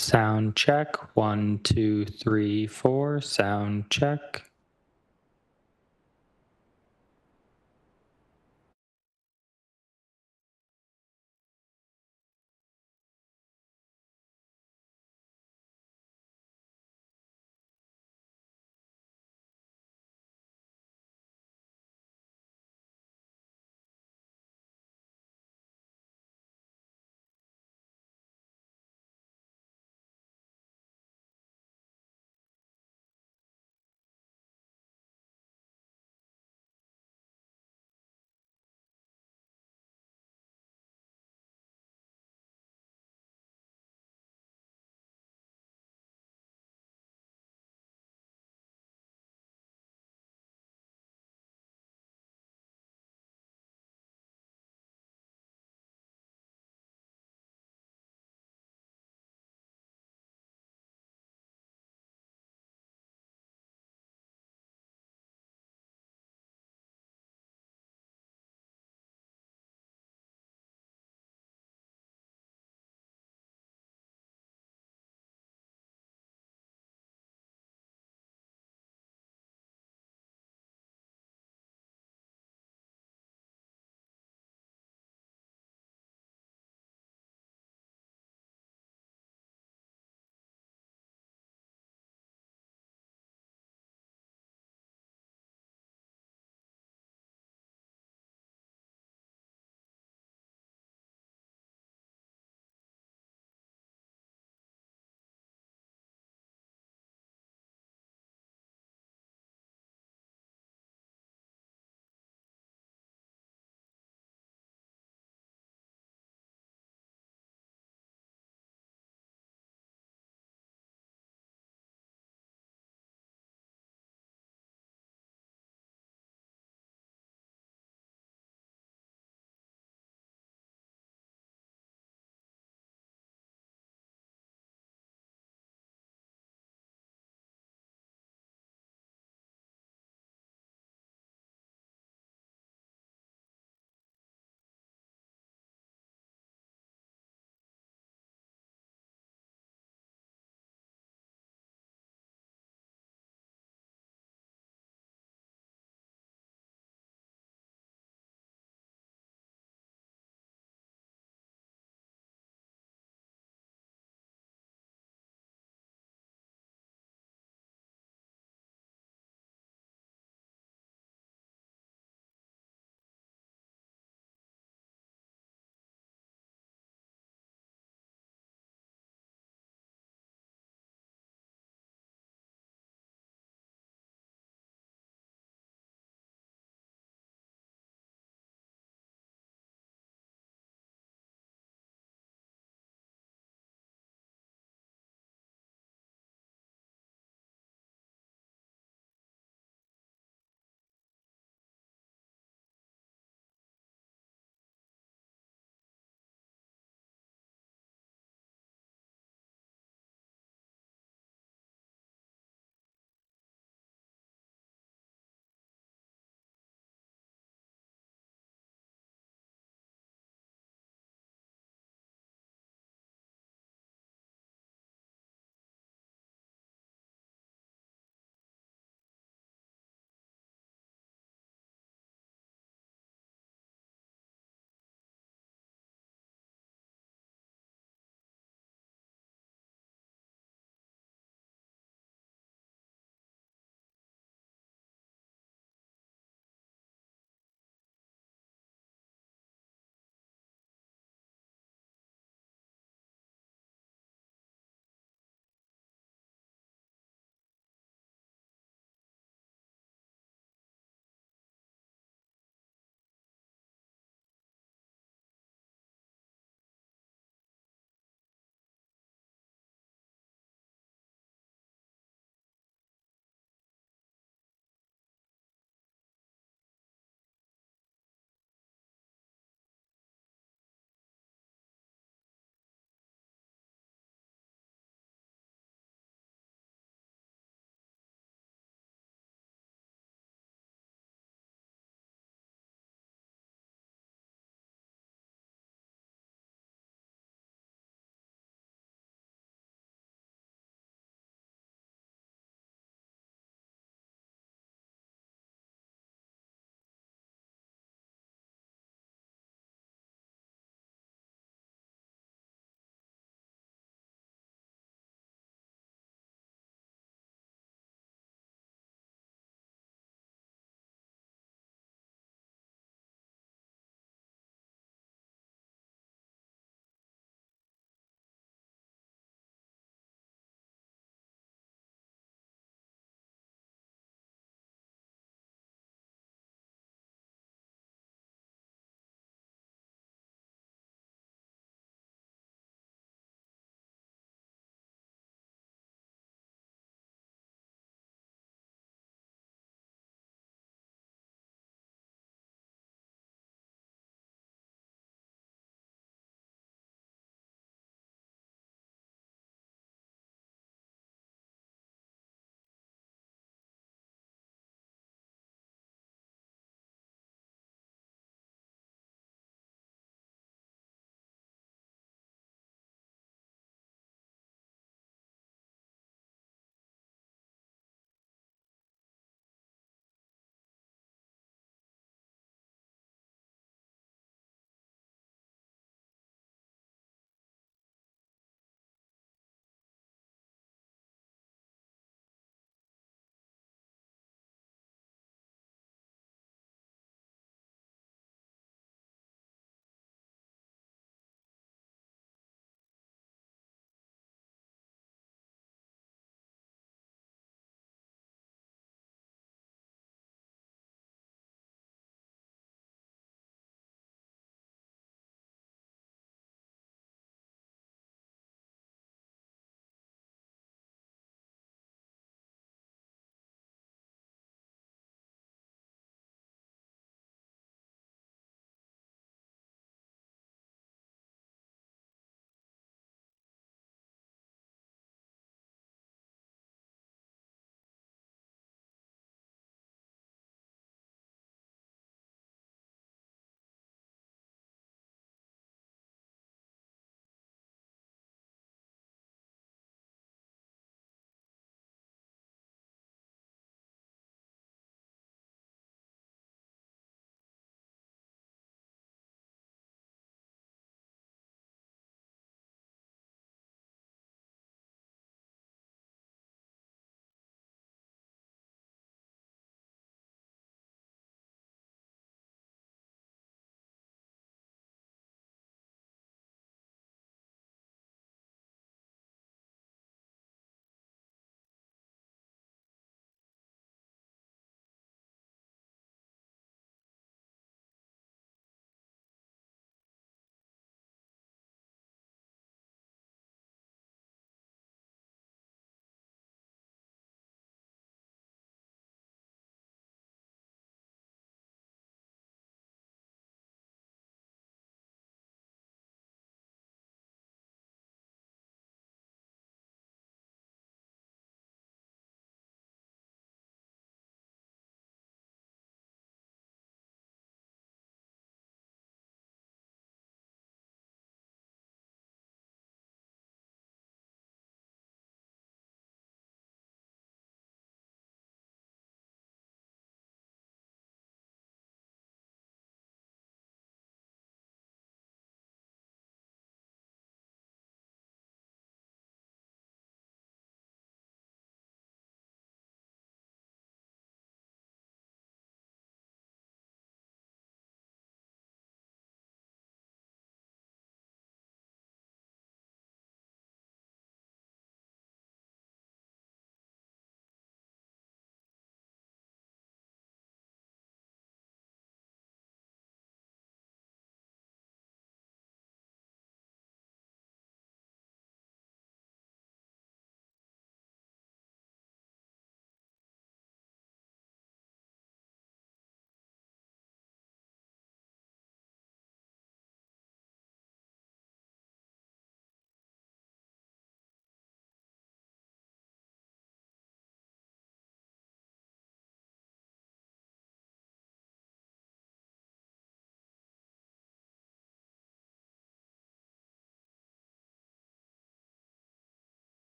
Sound check. 1, 2, 3, 4. Sound check.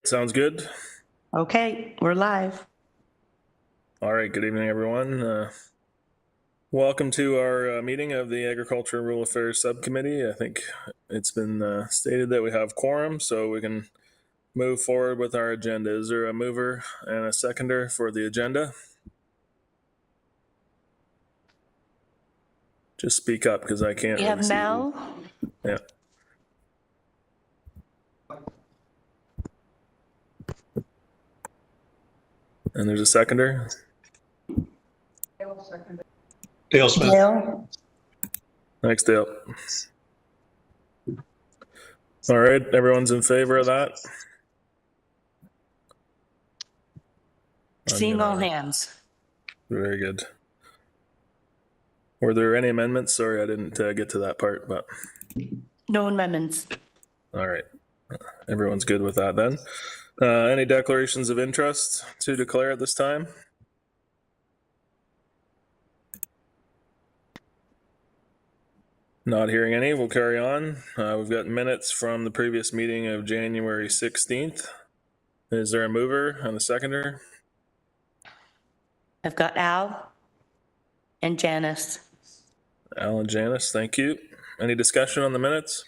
Sounds good. Okay, we're live. All right, good evening, everyone. Welcome to our meeting of the Agriculture and Rural Affairs Subcommittee. I think it's been stated that we have quorum, so we can move forward with our agenda. Is there a mover and a seconder for the agenda? Just speak up because I can't We have really see you. Mel. Yeah. And there's a seconder. Dale Smith. Dale. Thanks, Dale. All right, everyone's in favor of that? Seeing all hands. Very good. Were there any amendments? Sorry, I didn't get to that part, but. No amendments. All right. Everyone's good with that then. Any declarations of interest to declare at this time? Not hearing any, we'll carry on. We've got minutes from the previous meeting of January 16th. Is there a mover and a seconder? I've got Al and Janice. Al and Janice, thank you. Any discussion on the minutes?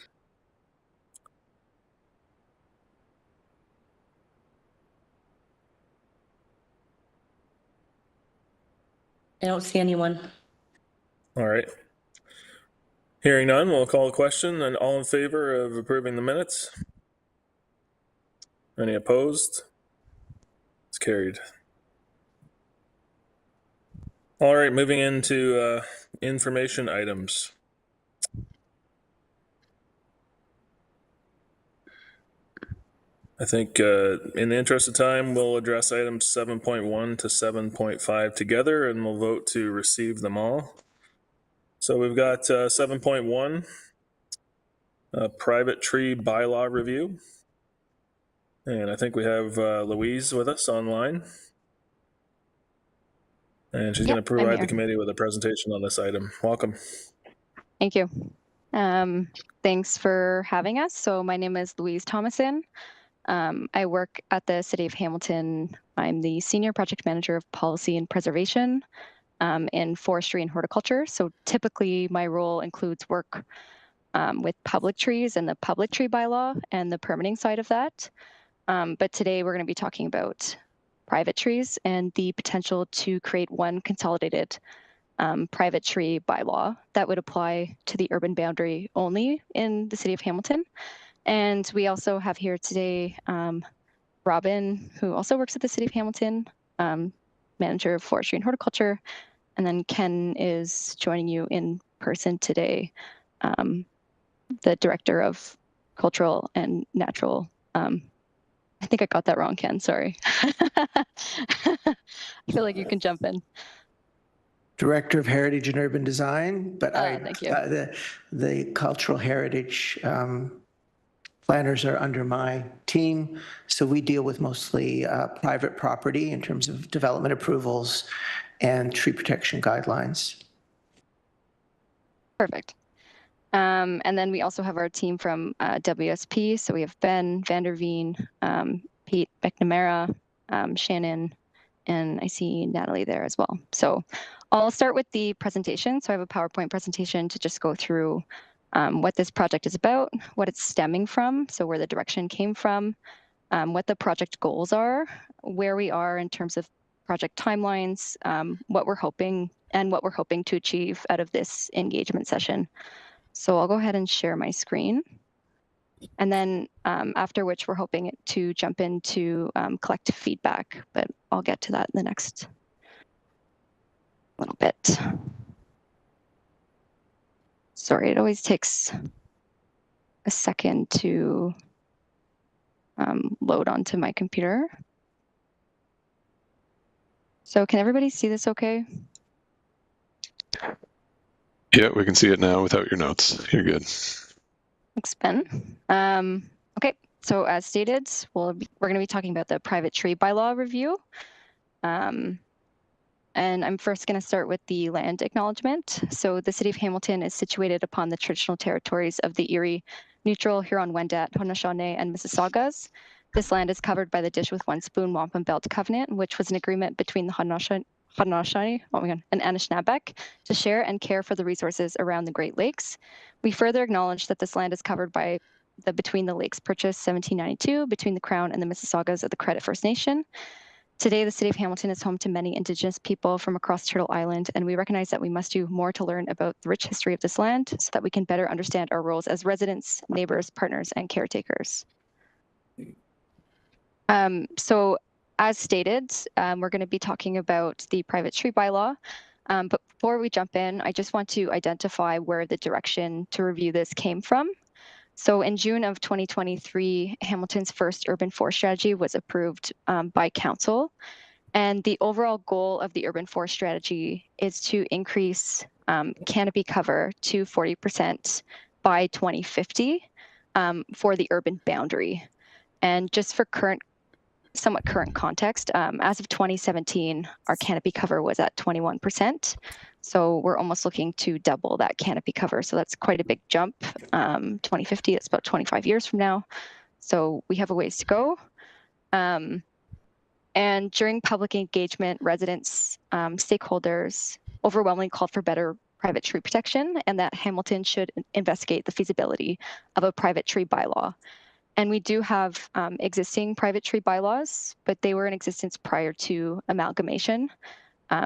I don't see anyone. All right. Hearing none, we'll call a question. And all in favor of approving the minutes? Any opposed? It's carried. All right, moving into information items. I think in the interest of time, we'll address items 7.1 to 7.5 together, and we'll vote to receive them all. So we've got 7.1, private tree bylaw review. And I think we have Louise with us online. And she's going to provide the committee with a presentation on this item. Welcome. Thank you. Thanks for having us. So my name is Louise Thomason. I work at the City of Hamilton. I'm the Senior Project Manager of Policy and Preservation in Forestry and Horticulture. So typically my role includes work with public trees and the public tree bylaw and the permitting side of that. But today we're going to be talking about private trees and the potential to create one consolidated private tree bylaw that would apply to the urban boundary only in the City of Hamilton. And we also have here today Robin, who also works at the City of Hamilton, Manager of Forestry and Horticulture. And then Ken is joining you in person today, the Director of Cultural and Natural. I think I got that wrong, Ken, sorry. I feel like you can jump in. Director of Heritage and Urban Design, but thank you. The cultural heritage planners are under my team. So we deal with mostly private property in terms of development approvals and tree protection guidelines. Perfect. And then we also have our team from WSP. So we have Ben Vanderveen, Pete McNamara, Shannon, and I see Natalie there as well. So I'll start with the presentation. So I have a PowerPoint presentation to just go through what this project is about, what it's stemming from, so where the direction came from, what the project goals are, where we are in terms of project timelines, what we're hoping to achieve out of this engagement session. So I'll go ahead and share my screen. And then after which we're hoping to jump into collective feedback, but I'll get to that in the next little bit. Sorry, it always takes a second to load onto my computer. So can everybody see this okay? Yeah, we can see it now without your notes. You're good. Thanks, Ben. Okay, so as stated, we're going to be talking about the private tree bylaw review. And I'm first going to start with the land acknowledgement. So the City of Hamilton is situated upon the traditional territories of the Erie, Neutral, Huron-Wendat, Haudenosaunee, and Mississaugas. This land is covered by the Dish with One Spoon Wampum Belt Covenant, which was an agreement between the Haudenosaunee and Anishinaabeg to share and care for the resources around the Great Lakes. We further acknowledge that this land is covered by the Between the Lakes Purchase 1792 between the Crown and the Mississaugas of the Credit First Nation. Today, the City of Hamilton is home to many Indigenous people from across Turtle Island, and we recognize that we must do more to learn about the rich history of this land so that we can better understand our roles as residents, neighbors, partners, and caretakers. So as stated, we're going to be talking about the private tree bylaw. But before we jump in, I just want to identify where the direction to review this came from. So in June of 2023, Hamilton's first urban forest strategy was approved by council. And the overall goal of the urban forest strategy is to increase canopy cover to 40% by 2050 for the urban boundary. And just for somewhat current context, as of 2017, our canopy cover was at 21%. So we're almost looking to double that canopy cover. So that's quite a big jump. 2050, it's about 25 years from now. So we have a ways to go. And during public engagement, residents, stakeholders overwhelmingly called for better private tree protection and that Hamilton should investigate the feasibility of a private tree bylaw. And we do have existing private tree bylaws, but they were in existence prior to amalgamation.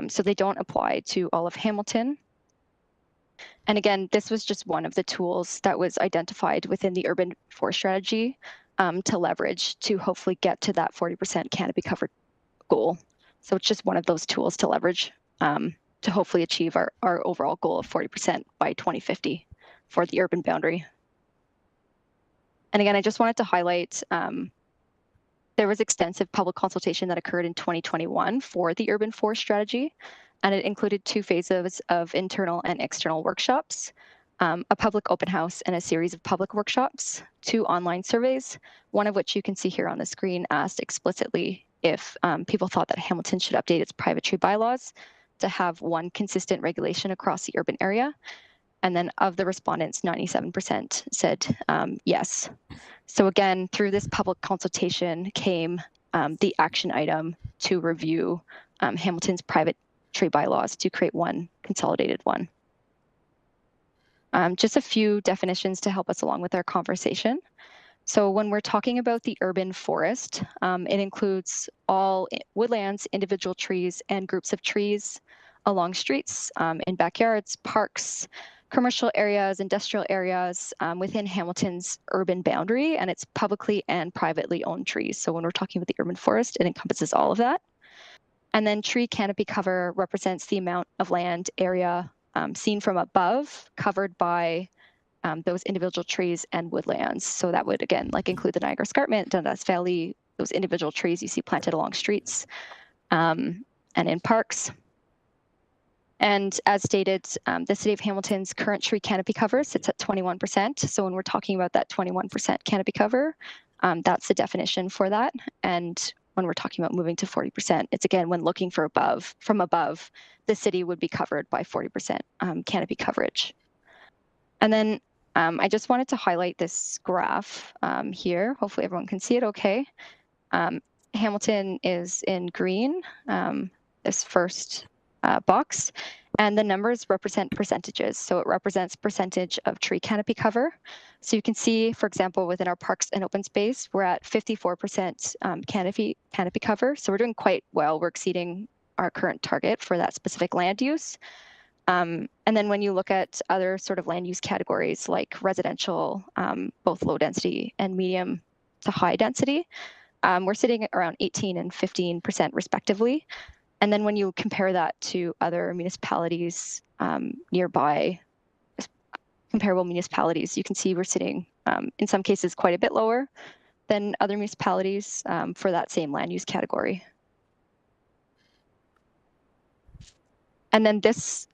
So they don't apply to all of Hamilton. And again, this was just one of the tools that was identified within the urban forest strategy to leverage to hopefully get to that 40% canopy cover goal. So it's just one of those tools to leverage to hopefully achieve our overall goal of 40% by 2050 for the urban boundary. And again, I just wanted to highlight there was extensive public consultation that occurred in 2021 for the urban forest strategy, and it included 2 phases of internal and external workshops, a public open house and a series of public workshops, 2 online surveys, one of which you can see here on the screen asked explicitly if people thought that Hamilton should update its private tree bylaws to have one consistent regulation across the urban area. And then of the respondents, 97% said yes. So again, through this public consultation came the action item to review Hamilton's private tree bylaws to create one consolidated one. Just a few definitions to help us along with our conversation. So when we're talking about the urban forest, it includes all woodlands, individual trees, and groups of trees along streets, in backyards, parks, commercial areas, industrial areas within Hamilton's urban boundary, and it's publicly and privately owned trees. So when we're talking about the urban forest, it encompasses all of that. And then tree canopy cover represents the amount of land area seen from above, covered by those individual trees and woodlands. So that would, again, like include the Niagara Escarpment, Dundas Valley, those individual trees you see planted along streets and in parks. And as stated, the City of Hamilton's current tree canopy cover sits at 21%. So when we're talking about that 21% canopy cover, that's the definition for that. And when we're talking about moving to 40%, it's again, when looking from above, the city would be covered by 40% canopy coverage. And then I just wanted to highlight this graph here. Hopefully everyone can see it okay. Hamilton is in green, this first box, and the numbers represent percentages. So it represents percentage of tree canopy cover. So you can see, for example, within our parks and open space, we're at 54% canopy cover. So we're doing quite well. We're exceeding our current target for that specific land use. And then when you look at other sort of land use categories like residential, both low density and medium to high density, we're sitting at around 18 and 15% respectively. And then when you compare that to other municipalities nearby, comparable municipalities, you can see we're sitting in some cases quite a bit lower than other municipalities for that same land use category. And then this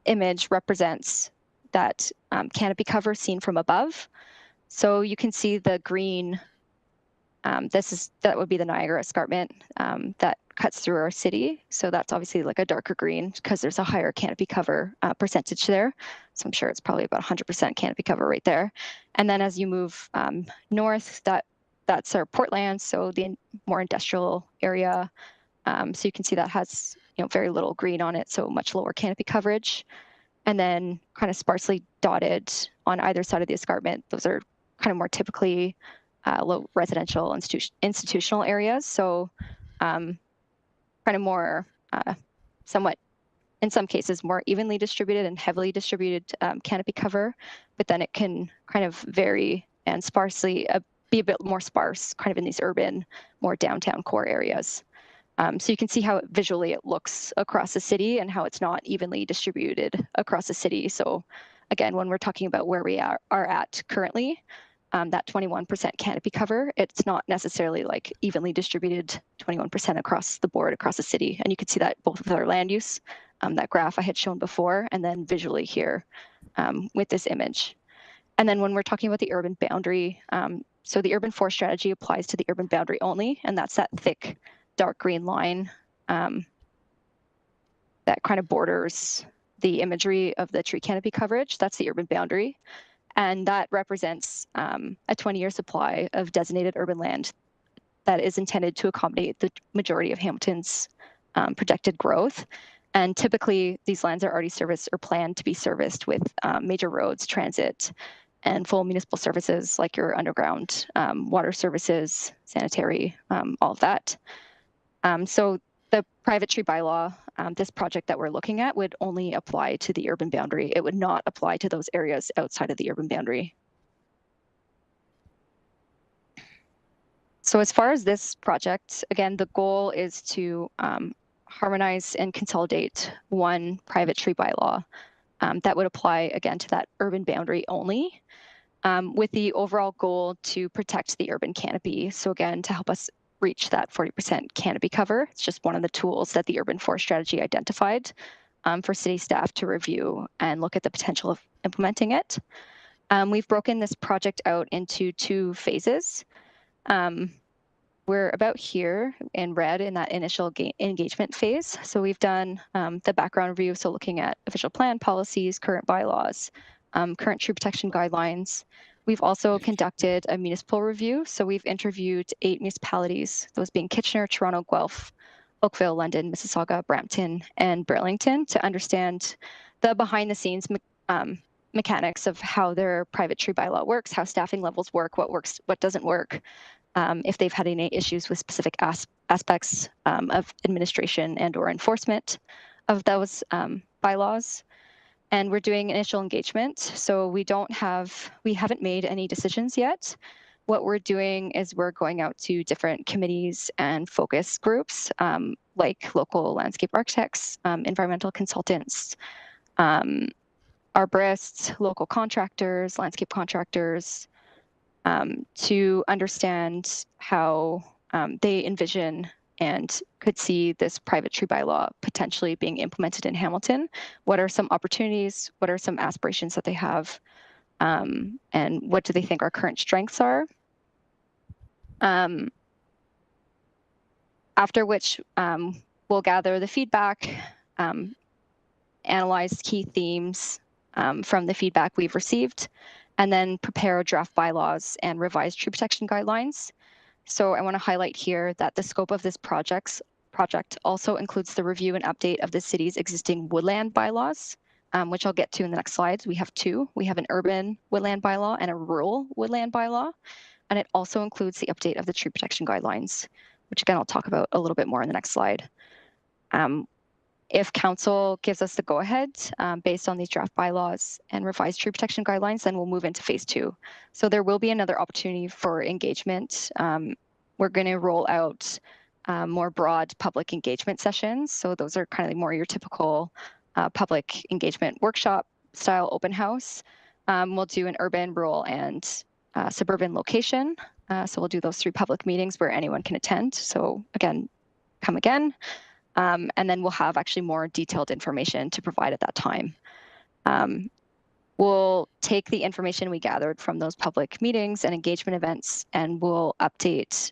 image represents that canopy cover seen from above. So you can see the green, that would be the Niagara Escarpment that cuts through our city. So that's obviously like a darker green because there's a higher canopy cover percentage there. So I'm sure it's probably about 100% canopy cover right there. And then as you move north, that's our Portland, so the more industrial area. So you can see that has very little green on it, so much lower canopy coverage. And then kind of sparsely dotted on either side of the escarpment, those are kind of more typically low residential institutional areas. So kind of more somewhat, in some cases, more evenly distributed and heavily distributed canopy cover, but then it can kind of vary and sparsely be a bit more sparse kind of in these urban, more downtown core areas. So you can see how visually it looks across the city and how it's not evenly distributed across the city. So again, when we're talking about where we are at currently, that 21% canopy cover, it's not necessarily like evenly distributed 21% across the board across the city. And you can see that both with our land use, that graph I had shown before, and then visually here with this image. And then when we're talking about the urban boundary, so the urban forest strategy applies to the urban boundary only, and that's that thick dark green line that kind of borders the imagery of the tree canopy coverage. That's the urban boundary. And that represents a 20-year supply of designated urban land that is intended to accommodate the majority of Hamilton's projected growth. And typically, these lands are already serviced or planned to be serviced with major roads, transit, and full municipal services like your underground water services, sanitary, all of that. So the private tree bylaw, this project that we're looking at would only apply to the urban boundary. It would not apply to those areas outside of the urban boundary. So as far as this project, again, the goal is to harmonize and consolidate one private tree bylaw that would apply again to that urban boundary only, with the overall goal to protect the urban canopy. So again, to help us reach that 40% canopy cover. It's just one of the tools that the urban forest strategy identified for city staff to review and look at the potential of implementing it. We've broken this project out into 2 phases. We're about here in red in that initial engagement phase. So we've done the background review, so looking at official plan policies, current bylaws, current tree protection guidelines. We've also conducted a municipal review. So we've interviewed 8 municipalities, those being Kitchener, Toronto, Guelph, Oakville, London, Mississauga, Brampton, and Burlington, to understand the behind the scenes mechanics of how their private tree bylaw works, how staffing levels work, what works, what doesn't work, if they've had any issues with specific aspects of administration and or enforcement of those bylaws. And we're doing initial engagement. So we haven't made any decisions yet. What we're doing is we're going out to different committees and focus groups, like local landscape architects, environmental consultants, arborists, local contractors, landscape contractors, to understand how they envision and could see this private tree bylaw potentially being implemented in Hamilton. What are some opportunities? What are some aspirations that they have? And what do they think our current strengths are? After which we'll gather the feedback, analyze key themes from the feedback we've received, and then prepare draft bylaws and revised tree protection guidelines. So I want to highlight here that the scope of this project also includes the review and update of the city's existing woodland bylaws, which I'll get to in the next slides. We have 2. We have an urban woodland bylaw and a rural woodland bylaw. And it also includes the update of the tree protection guidelines, which again, I'll talk about a little bit more in the next slide. If council gives us the go-ahead based on these draft bylaws and revised tree protection guidelines, then we'll move into phase 2. So there will be another opportunity for engagement. We're going to roll out more broad public engagement sessions. So those are kind of more your typical public engagement workshop style open house. We'll do an urban, rural, and suburban location. So we'll do those 3 public meetings where anyone can attend. So again, come again. And then we'll have actually more detailed information to provide at that time. We'll take the information we gathered from those public meetings and engagement events, and we'll update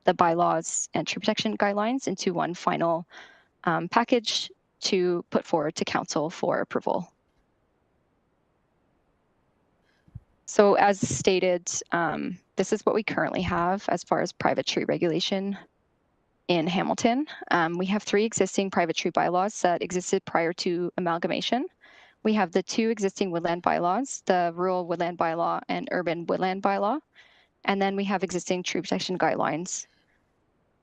the bylaws and tree protection guidelines into one final package to put forward to council for approval. So as stated, this is what we currently have as far as private tree regulation in Hamilton. We have 3 existing private tree bylaws that existed prior to amalgamation. We have the 2 existing woodland bylaws, the rural woodland bylaw and urban woodland bylaw. And then we have existing tree protection guidelines.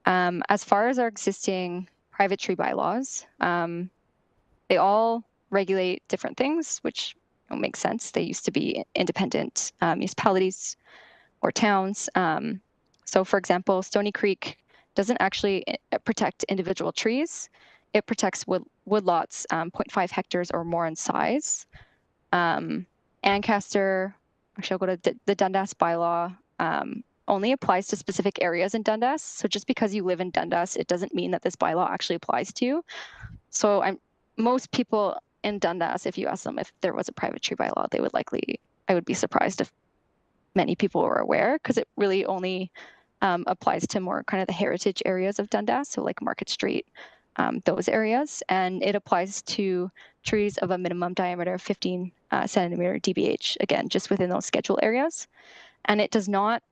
As far as our existing private tree bylaws, they all regulate different things, which makes sense. They used to be independent municipalities or towns. So for example, Stony Creek doesn't actually protect individual trees. It protects woodlots 0.5 hectares or more in size. Ancaster, actually I'll go to the Dundas bylaw, only applies to specific areas in Dundas. So just because you live in Dundas, it doesn't mean that this bylaw actually applies to you. So most people in Dundas, if you ask them if there was a private tree bylaw, they would likely, I would be surprised if many people were aware, because it really only applies to more kind of the heritage areas of Dundas, so like Market Street, those areas. And it applies to trees of a minimum diameter of 15 centimeter DBH, again, just within those schedule areas. And it does not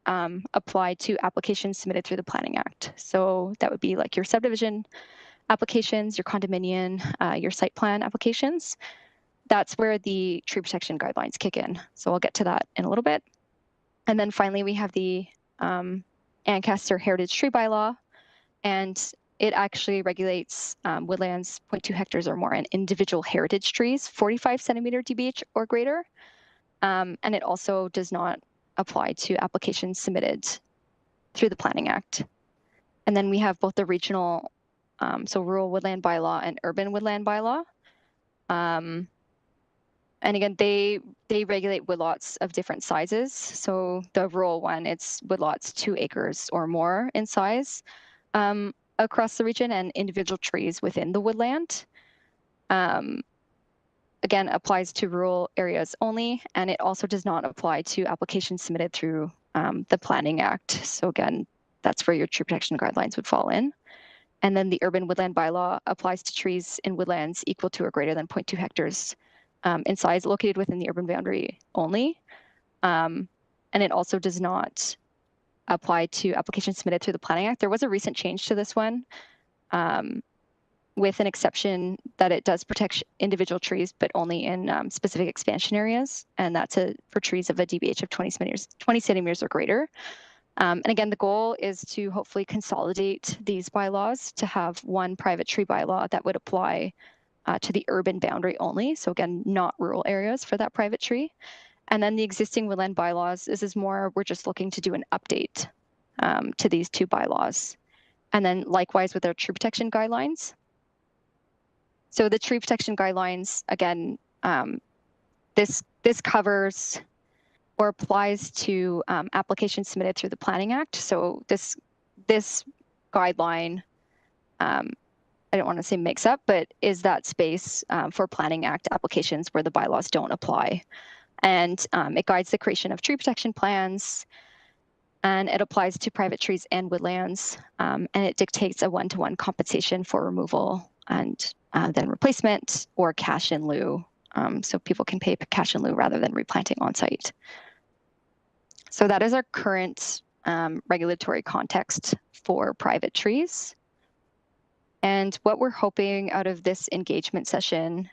apply to applications submitted through the Planning Act. So that would be like your subdivision applications, your condominium, your site plan applications. That's where the tree protection guidelines kick in. So I'll get to that in a little bit. And then finally, we have the Ancaster Heritage Tree Bylaw, and it actually regulates woodlands 0.2 hectares or more and individual heritage trees, 45 centimeter DBH or greater. And it also does not apply to applications submitted through the Planning Act. And then we have both the regional, so rural woodland bylaw and urban woodland bylaw. And again, they regulate woodlots of different sizes. So the rural one, it's woodlots 2 acres or more in size across the region, and individual trees within the woodland. Again, applies to rural areas only, and it also does not apply to applications submitted through the Planning Act. So again, that's where your tree protection guidelines would fall in. And then the urban woodland bylaw applies to trees in woodlands equal to or greater than 0.2 hectares in size, located within the urban boundary only. And it also does not apply to applications submitted through the Planning Act. There was a recent change to this one with an exception that it does protect individual trees, but only in specific expansion areas. And that's for trees of a DBH of 20 centimeters or greater. And again, the goal is to hopefully consolidate these bylaws to have one private tree bylaw that would apply to the urban boundary only. So again, not rural areas for that private tree. And then the existing woodland bylaws, this is more, we're just looking to do an update to these 2 bylaws. And then likewise with our tree protection guidelines. So the tree protection guidelines, again, this covers or applies to applications submitted through the Planning Act. So this guideline, I don't want to say makes up, but is that space for Planning Act applications where the bylaws don't apply. And it guides the creation of tree protection plans, and it applies to private trees and woodlands, and it dictates a one-to-one compensation for removal and then replacement or cash in lieu. So people can pay cash in lieu rather than replanting on site. So that is our current regulatory context for private trees. And what we're hoping out of this engagement session,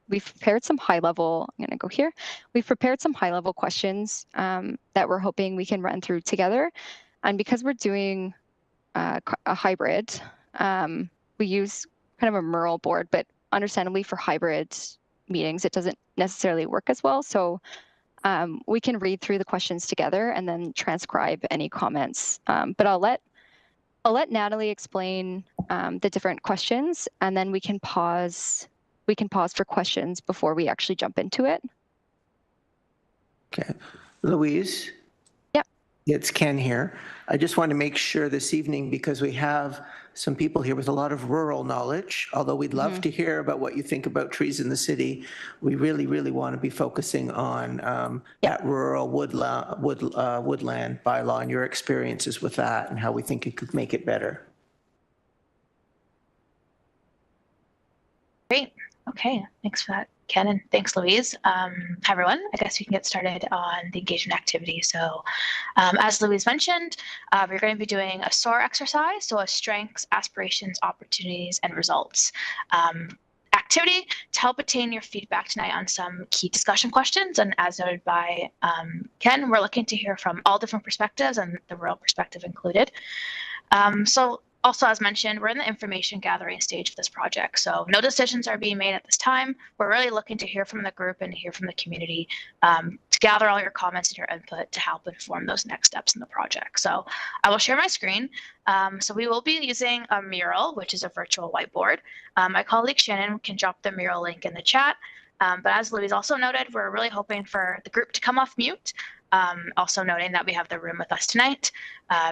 we've prepared some high level, I'm gonna go here. We've prepared some high level questions that we're hoping we can run through together. And because we're doing a hybrid, we use kind of a Merle board, but understandably for hybrid meetings, it doesn't necessarily work as well. So we can read through the questions together and then transcribe any comments. But I'll let Natalie explain the different questions, and then we can pause for questions before we actually jump into it. Okay. Louise? Yep. It's Ken here. I just want to make sure this evening, because we have some people here with a lot of rural knowledge, although we'd love to hear about what you think about trees in the city, we really, really want to be focusing on that rural woodland bylaw and your experiences with that and how we think it could make it better. Great. Okay. Thanks for that, Ken, and thanks, Louise. Hi, everyone. I guess we can get started on the engagement activity. So as Louise mentioned, we're going to be doing a SOAR exercise, so a strengths, aspirations, opportunities, and results activity to help attain your feedback tonight on some key discussion questions. And as noted by Ken, we're looking to hear from all different perspectives and the rural perspective included. So also, as mentioned, we're in the information gathering stage of this project, so no decisions are being made at this time. We're really looking to hear from the group and hear from the community to gather all your comments and your input to help inform those next steps in the project. So I will share my screen. So we will be using a mural, which is a virtual whiteboard. My colleague Shannon can drop the mural link in the chat. But as Louise also noted, we're really hoping for the group to come off mute. Also noting that we have the room with us tonight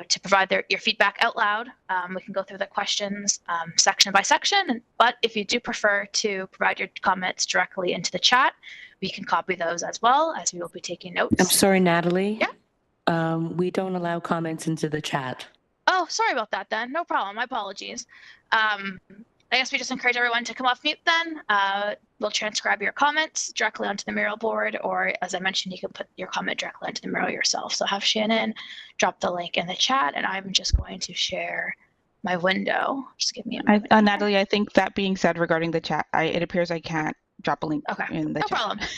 to provide your feedback out loud. We can go through the questions section by section, but if you do prefer to provide your comments directly into the chat, we can copy those as well, as we will be taking notes. I'm sorry, Natalie. Yeah. We don't allow comments into the chat. Oh, sorry about that then. No problem. My apologies. I guess we just encourage everyone to come off mute then. We'll transcribe your comments directly onto the mural board, or as I mentioned, you can put your comment directly into the mural yourself. So have Shannon drop the link in the chat, and I'm just going to share my window. Just give me a minute. Natalie, I think that being said regarding the chat, it appears I can't drop a link in the chat. No problem.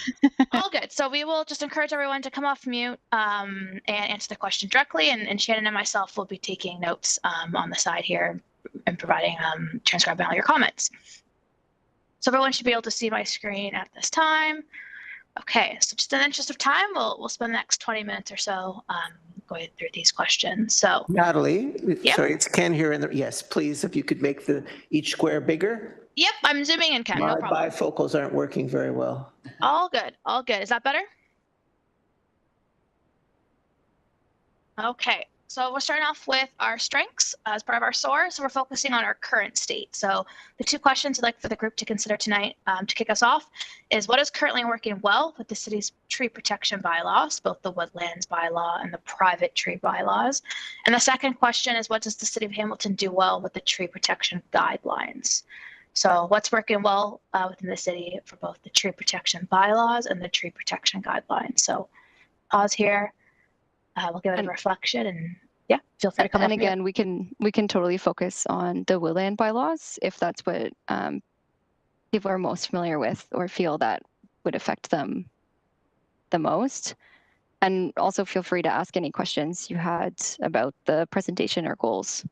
All good. So we will just encourage everyone to come off mute and answer the question directly, and Shannon and myself will be taking notes on the side here and providing transcribing all your comments. So everyone should be able to see my screen at this time. Okay, so just in the interest of time, we'll spend the next 20 minutes or so going through these questions. So Natalie, yeah. Sorry, it's Ken here. Yes, please, if you could make each square bigger. Yep, I'm zooming in, Ken. No problem. My bifocals aren't working very well. All good. All good. Is that better? Okay. So we're starting off with our strengths as part of our SOAR. So we're focusing on our current state. So the two questions I'd like for the group to consider tonight to kick us off is what is currently working well with the city's tree protection bylaws, both the woodlands bylaw and the private tree bylaws. And the second question is what does the city of Hamilton do well with the tree protection guidelines? So what's working well within the city for both the tree protection bylaws and the tree protection guidelines? So pause here. We'll give it a reflection, and yeah, feel free to come. And again, we can totally focus on the woodland bylaws if that's what people are most familiar with or feel that would affect them the most. And also feel free to ask any questions you had about the presentation or goals.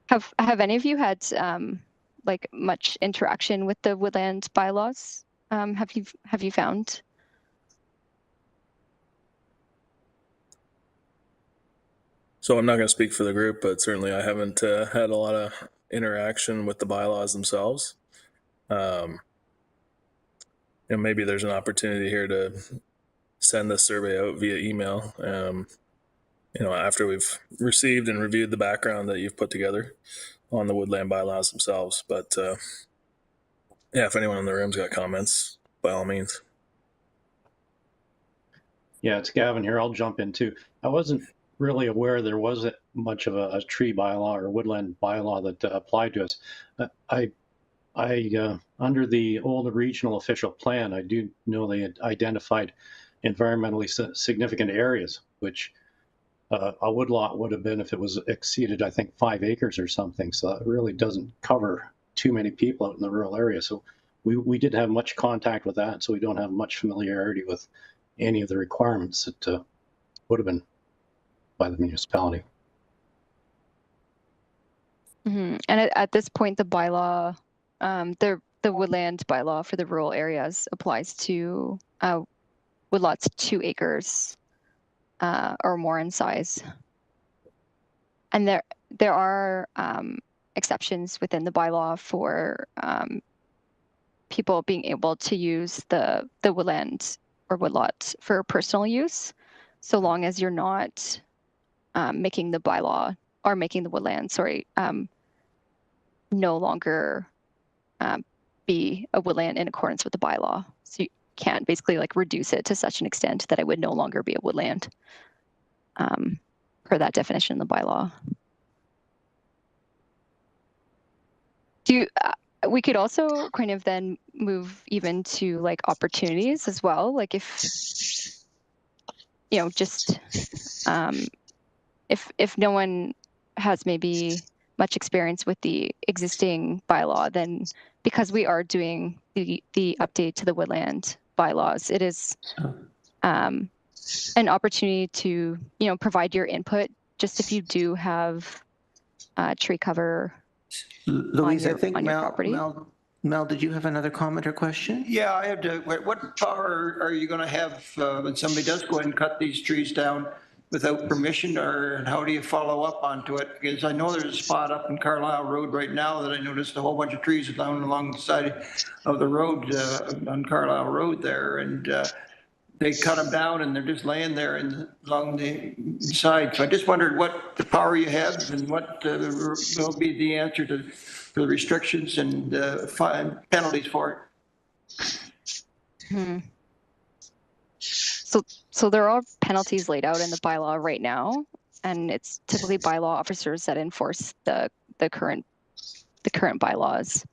Have any of you had like much interaction with the woodland bylaws? Have you found? So I'm not going to speak for the group, but certainly I haven't had a lot of interaction with the bylaws themselves. Maybe there's an opportunity here to send this survey out via email. After we've received and reviewed the background that you've put together on the woodland bylaws themselves. But yeah, if anyone in the room's got comments, by all means. Yeah, it's Gavin here. I'll jump in too. I wasn't really aware there wasn't much of a tree bylaw or woodland bylaw that applied to us. I under the old regional official plan, I do know they had identified environmentally significant areas, which a woodlot would have been if it was exceeded, I think, 5 acres or something. So it really doesn't cover too many people out in the rural area. So we didn't have much contact with that. So we don't have much familiarity with any of the requirements that would have been by the municipality. Mm-hmm. And at this point, the bylaw, the woodland bylaw for the rural areas applies to woodlots 2 acres or more in size. And there are exceptions within the bylaw for people being able to use the woodland or woodlot for personal use, so long as you're not making the bylaw or making the woodland, no longer be a woodland in accordance with the bylaw. So you can't basically like reduce it to such an extent that it would no longer be a woodland per that definition in the bylaw. We could also kind of then move even to like opportunities as well. Like if, just if no one has maybe much experience with the existing bylaw, then because we are doing the update to the woodland bylaws, it is an opportunity to, provide your input, just if you do have tree cover. Louise, I think on your property. Mel, did you have another comment or question? Yeah, I have to. What power are you going to have when somebody does go ahead and cut these trees down without permission, or how do you follow up onto it? Because I know there's a spot up in Carlisle Road right now that I noticed a whole bunch of trees down along the side of the road on Carlisle Road there, and they cut them down and they're just laying there along the side. So I just wondered what the power you have and what will be the answer to the restrictions and fine penalties for it. So there are penalties laid out in the bylaw right now, and it's typically bylaw officers that enforce the current bylaws.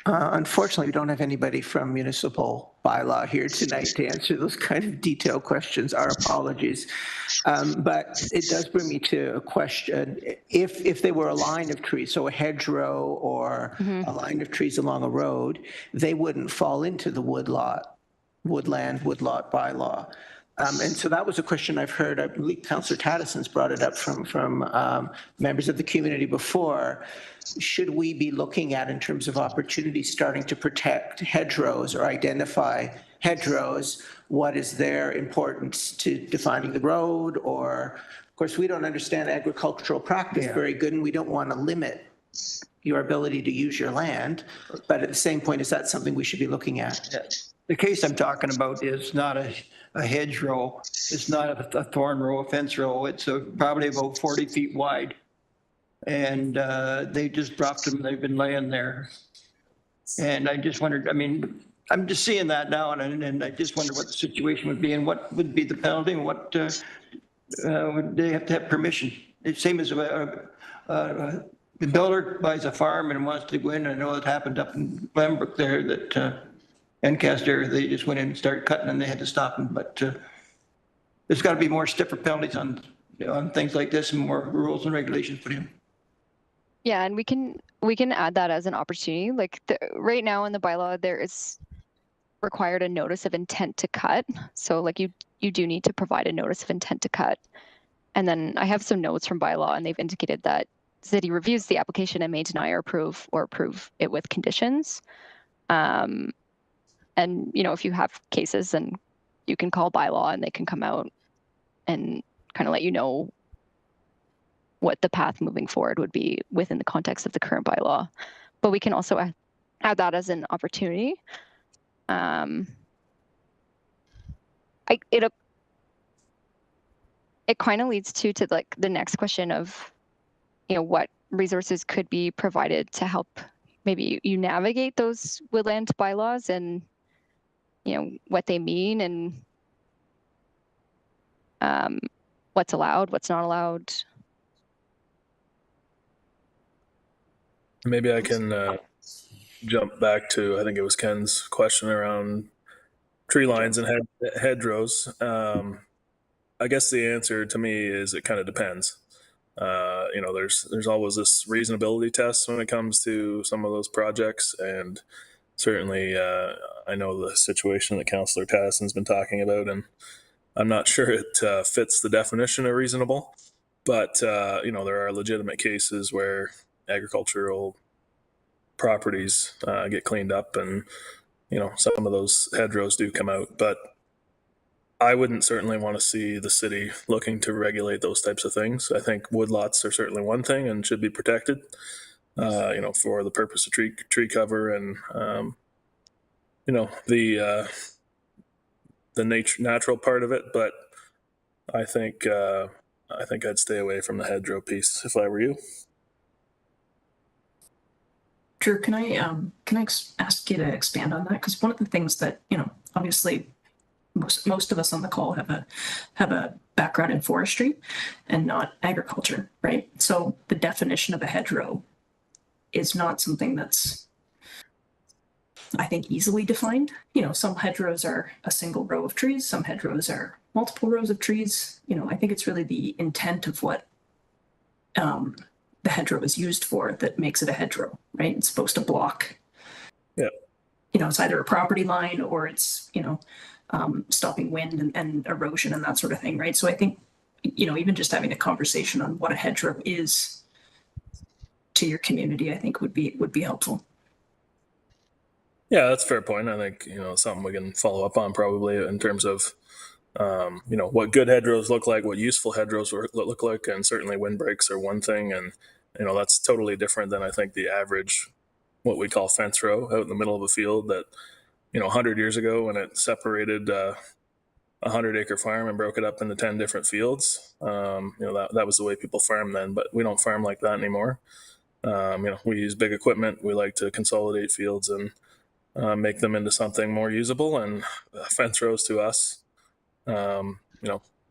Unfortunately, we don't have anybody from municipal bylaw here tonight to answer those kind of detailed questions. Our apologies. But it does bring me to a question. If they were a line of trees, so a hedgerow or a line of trees along a road, they wouldn't fall into the woodlot bylaw. And so that was a question I've heard. I believe Councillor Tattison's brought it up from members of the community before. Should we be looking at, in terms of opportunities, starting to protect hedgerows or identify hedgerows? What is their importance to defining the road? Or, of course, we don't understand agricultural practice very good, and we don't want to limit your ability to use your land. But at the same point, is that something we should be looking at? The case I'm talking about is not a hedgerow. It's not a thorn row, a fence row. It's probably about 40 feet wide. And they just dropped them. They've been laying there. And I just wondered, I mean, I'm just seeing that now, and I just wonder what the situation would be and what would be the penalty and what would they have to have permission. It's same as the builder buys a farm and wants to go in. I know it happened up in Glenbrook there that Ancaster, they just went in and started cutting and they had to stop them. But there's got to be more stiffer penalties on things like this and more rules and regulations put in. Yeah, and we can add that as an opportunity. Like right now in the bylaw, there is required a notice of intent to cut. So like you do need to provide a notice of intent to cut. And then I have some notes from bylaw, and they've indicated that the city reviews the application and may deny or approve it with conditions. And if you have cases, then you can call bylaw and they can come out and kind of let you know what the path moving forward would be within the context of the current bylaw. But we can also add that as an opportunity. It kind of leads to like the next question of, what resources could be provided to help maybe you navigate those woodland bylaws and, what they mean and what's allowed, what's not allowed. Maybe I can jump back to, I think it was Ken's question around tree lines and hedgerows. I guess the answer to me is it kind of depends. There's always this reasonability test when it comes to some of those projects, and certainly I know the situation that Councillor Tattison's been talking about, and I'm not sure it fits the definition of reasonable, but there are legitimate cases where agricultural properties get cleaned up, and some of those hedgerows do come out. But I wouldn't certainly want to see the city looking to regulate those types of things. I think woodlots are certainly one thing and should be protected. for the purpose of tree cover and, the natural part of it. But I think I'd stay away from the hedgerow piece if I were you. Drew, can I ask you to expand on that? Because one of the things that, obviously most of us on the call have a background in forestry and not agriculture, right? So the definition of a hedgerow is not something that's, I think, easily defined. Some hedgerows are a single row of trees, some hedgerows are multiple rows of trees. I think it's really the intent of what the hedgerow is used for that makes it a hedgerow, right? It's supposed to block. Yeah. It's either a property line or it's, stopping wind and erosion and that sort of thing, right? So I think, even just having a conversation on what a hedgerow is to your community, I think would be helpful. Yeah, that's a fair point. I think, something we can follow up on probably in terms of, what good hedgerows look like, what useful hedgerows look like, and certainly windbreaks are one thing. And, that's totally different than I think the average, what we call fence row out in the middle of a field that, 100 years ago when it separated a 100-acre farm and broke it up into 10 different fields, that was the way people farmed then, but we don't farm like that anymore. We use big equipment. We like to consolidate fields and make them into something more usable, and fence rows to us, aren't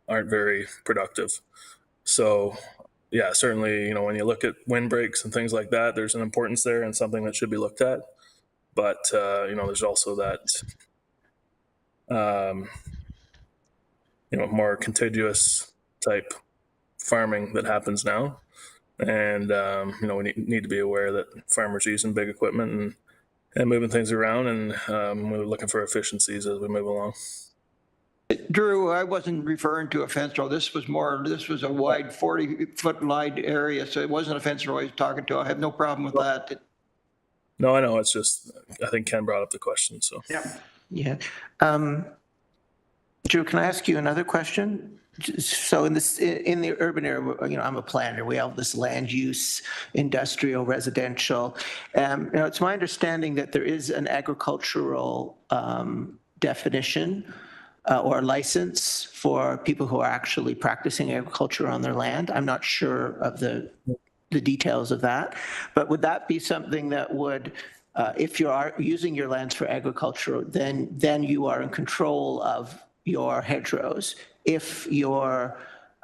very productive. So yeah, certainly, when you look at windbreaks and things like that, there's an importance there and something that should be looked at. But, there's also that, more contiguous type farming that happens now. And, we need to be aware that farmers are using big equipment and moving things around, and we're looking for efficiencies as we move along. Drew, I wasn't referring to a fence row. This was a wide 40-foot wide area, so it wasn't a fence row I was talking to. I have no problem with that. No, I know. It's just, I think Ken brought up the question, so. Yeah. Drew, can I ask you another question? So in the urban area, I'm a planner. We have this land use, industrial, residential. It's my understanding that there is an agricultural definition or license for people who are actually practicing agriculture on their land. I'm not sure of the details of that, but would that be something that would, if you are using your lands for agriculture, then you are in control of your hedgerows. If you're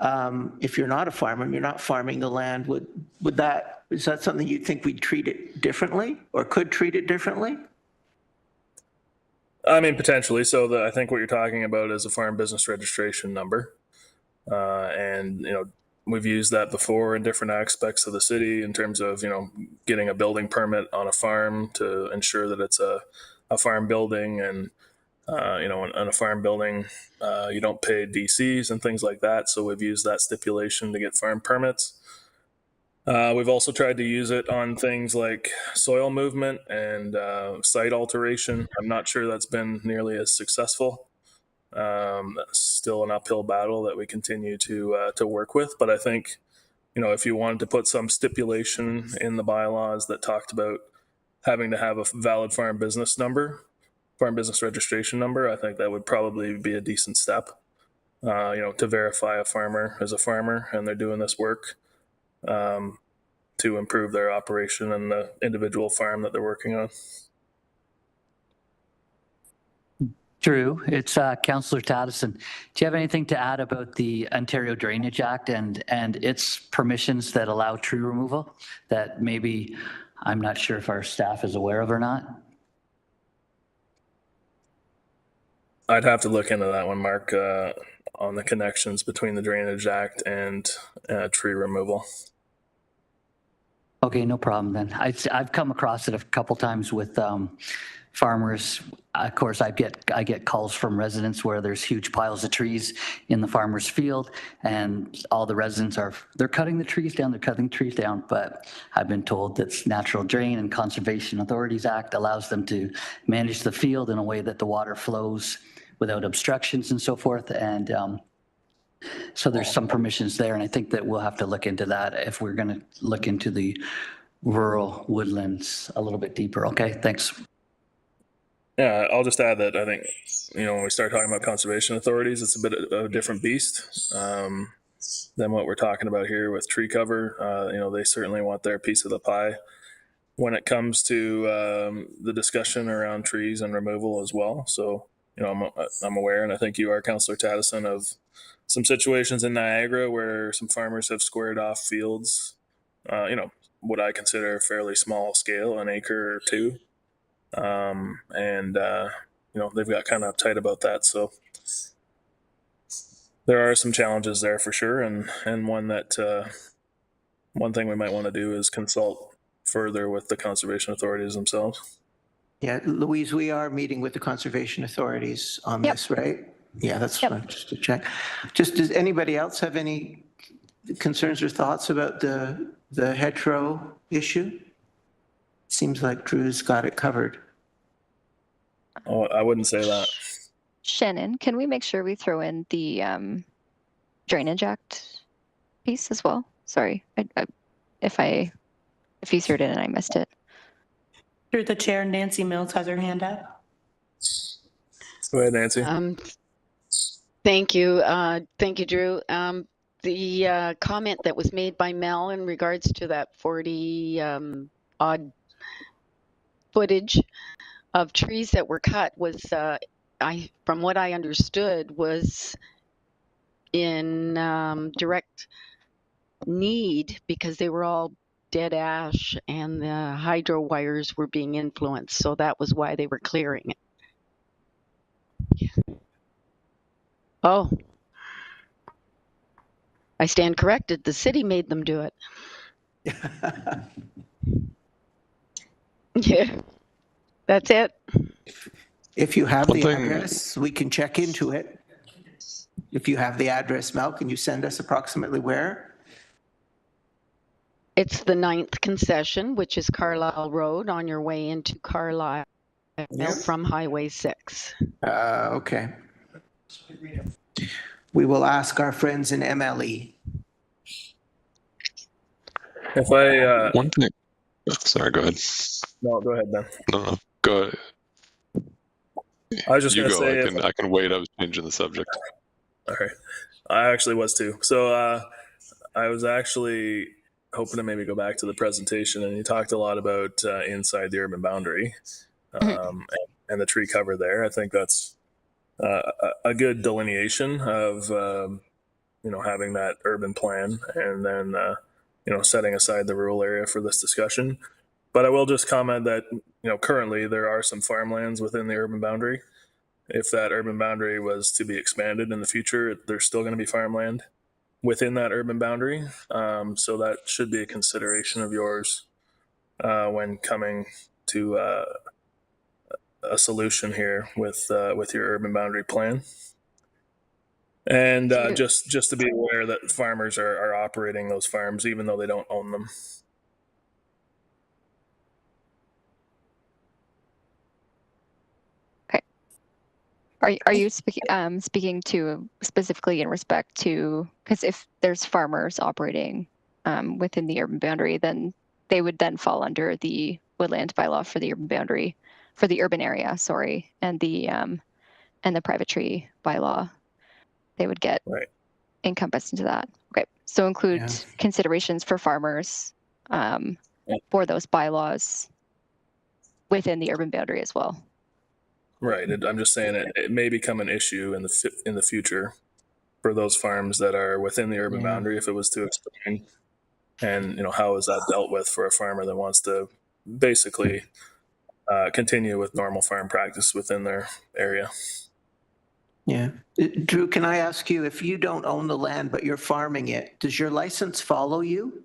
not a farmer and you're not farming the land, is that something you think we'd treat it differently or could treat it differently? I mean, potentially. So I think what you're talking about is a farm business registration number. And, we've used that before in different aspects of the city in terms of, getting a building permit on a farm to ensure that it's a farm building. And, on a farm building, you don't pay DCs and things like that. So we've used that stipulation to get farm permits. We've also tried to use it on things like soil movement and site alteration. I'm not sure that's been nearly as successful. That's still an uphill battle that we continue to work with. But I think, if you wanted to put some stipulation in the bylaws that talked about having to have a valid farm business registration number, I think that would probably be a decent step, to verify a farmer as a farmer and they're doing this work to improve their operation and the individual farm that they're working on. Drew, it's Councillor Taddison. Do you have anything to add about the Ontario Drainage Act and its permissions that allow tree removal that maybe I'm not sure if our staff is aware of or not? I'd have to look into that one, Mark, on the connections between the Drainage Act and tree removal. Okay, no problem then. I've come across it a couple times with farmers. Of course, I get calls from residents where there's huge piles of trees in the farmer's field, and all the residents they're cutting the trees down. But I've been told that Natural Drain and Conservation Authorities Act allows them to manage the field in a way that the water flows without obstructions and so forth. And so there's some permissions there, and I think that we'll have to look into that if we're going to look into the rural woodlands a little bit deeper. Okay, thanks. Yeah, I'll just add that I think, when we start talking about conservation authorities, it's a bit of a different beast than what we're talking about here with tree cover. They certainly want their piece of the pie when it comes to the discussion around trees and removal as well. So, I'm aware, and I think you are, Councillor Tattison, of some situations in Niagara where some farmers have squared off fields, what I consider fairly small scale, an acre or two. They've got kind of uptight about that. So there are some challenges there for sure. And one thing we might want to do is consult further with the conservation authorities themselves. Yeah, Louise, we are meeting with the conservation authorities on this, right? Yeah, that's fine, just to check. Does anybody else have any concerns or thoughts about the hedgerow issue? Seems like Drew's got it covered. Oh, I wouldn't say that. Shannon, can we make sure we throw in the Drainage Act piece as well? Sorry, if you threw it in and I missed it. Through the chair, Nancy Mills has her hand up. Go ahead, Nancy. Thank you. Thank you, Drew. The comment that was made by Mel in regards to that 40 odd footage of trees that were cut was, from what I understood, was in direct need because they were all dead ash and the hydro wires were being influenced. So that was why they were clearing it. Oh, I stand corrected. The city made them do it. Yeah, that's it. If you have the address, we can check into it. If you have the address, Mel, can you send us approximately where? It's the 9th concession, which is Carlisle Road on your way into Carlisle from Highway 6. Okay. We will ask our friends in MLE. If I one thing. Sorry, go ahead. No, go ahead, Ben. No, go ahead. I was just You going to go. say I can wait. I was changing the subject. All right. I actually was too. So I was actually hoping to maybe go back to the presentation, and you talked a lot about inside the urban boundary and the tree cover there. I think that's a good delineation of having that urban plan and then setting aside the rural area for this discussion. But I will just comment that currently there are some farmlands within the urban boundary. If that urban boundary was to be expanded in the future, there's still going to be farmland within that urban boundary. So that should be a consideration of yours when coming to a solution here with your urban boundary plan. And just to be aware that farmers are operating those farms even though they don't own them. Are you speaking to specifically in respect to, because if there's farmers operating within the urban boundary, then they would then fall under the woodland bylaw for the urban boundary, for the urban area, sorry, and the private tree bylaw. They would get encompassed into that. Okay, so include considerations for farmers for those bylaws within the urban boundary as well. Right. I'm just saying it may become an issue in the future for those farms that are within the urban boundary if it was to expand. And how is that dealt with for a farmer that wants to basically continue with normal farm practice within their area? Yeah. Drew, can I ask you, if you don't own the land but you're farming it, does your license follow you?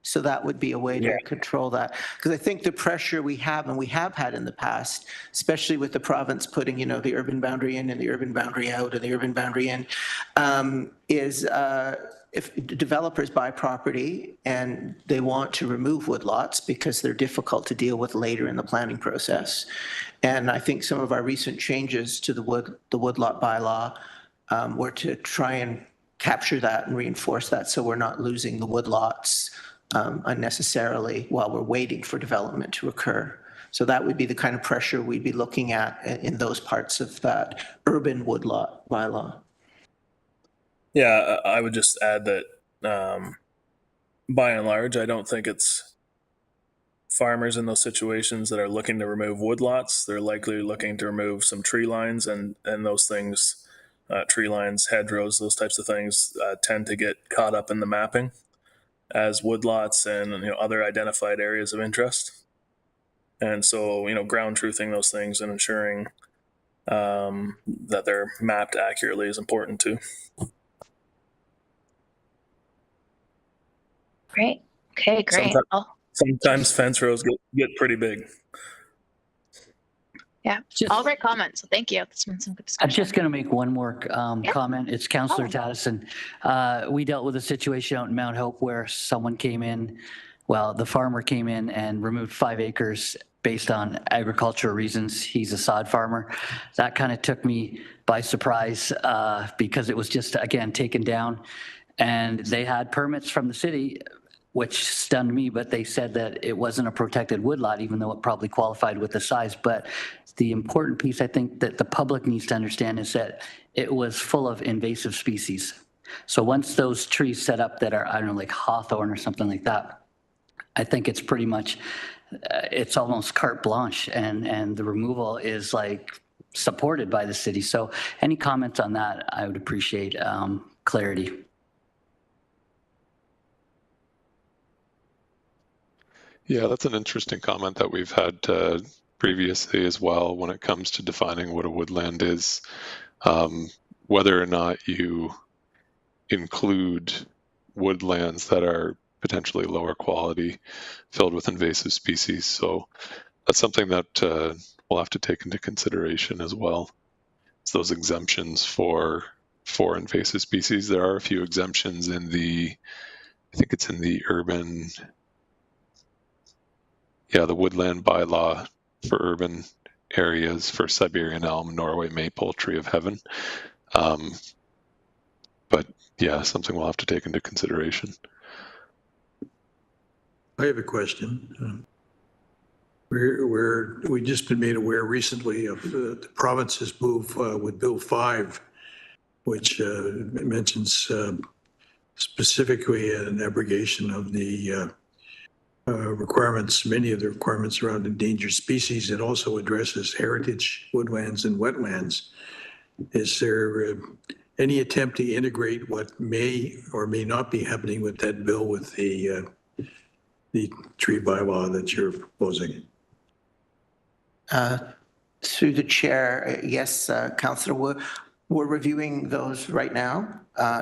So that would be a way to control that. Because I think the pressure we have, and we have had in the past, especially with the province putting, the urban boundary in and the urban boundary out and the urban boundary in, is if developers buy property and they want to remove woodlots because they're difficult to deal with later in the planning process. And I think some of our recent changes to the woodlot bylaw were to try and capture that and reinforce that so we're not losing the woodlots unnecessarily while we're waiting for development to occur. So that would be the kind of pressure we'd be looking at in those parts of that urban woodlot bylaw. Yeah, I would just add that by and large, I don't think it's farmers in those situations that are looking to remove woodlots. They're likely looking to remove some tree lines, and those things, tree lines, hedgerows, those types of things tend to get caught up in the mapping as woodlots and other identified areas of interest. And so, ground truthing those things and ensuring that they're mapped accurately is important too. Great. Okay, great. Sometimes fence rows get pretty big. Yeah, all great comments. So thank you. This has been some good discussion. I'm just going to make one more comment. It's Councillor Taddison. We dealt with a situation out in Mount Hope where someone came in, the farmer came in and removed 5 acres based on agricultural reasons. He's a sod farmer. That kind of took me by surprise because it was just, again, taken down. And they had permits from the city, which stunned me, but they said that it wasn't a protected woodlot, even though it probably qualified with the size. But the important piece I think that the public needs to understand is that it was full of invasive species. So once those trees set up that are, I don't know, like hawthorn or something like that, I think it's pretty much, it's almost carte blanche, and the removal is like supported by the city. So any comments on that, I would appreciate clarity. Yeah, that's an interesting comment that we've had previously as well when it comes to defining what a woodland is. Whether or not you include woodlands that are potentially lower quality filled with invasive species. So that's something that we'll have to take into consideration as well. It's those exemptions for invasive species. There are a few exemptions in the, I think it's in the urban, the woodland bylaw for urban areas for Siberian elm, Norway maple, tree of heaven. But yeah, something we'll have to take into consideration. I have a question. We've just been made aware recently of the province's move with Bill 5, which mentions specifically an abrogation of the requirements, many of the requirements around endangered species. It also addresses heritage woodlands and wetlands. Is there any attempt to integrate what may or may not be happening with that bill with the tree bylaw that you're proposing? Through the chair, yes, Councillor, we're reviewing those right now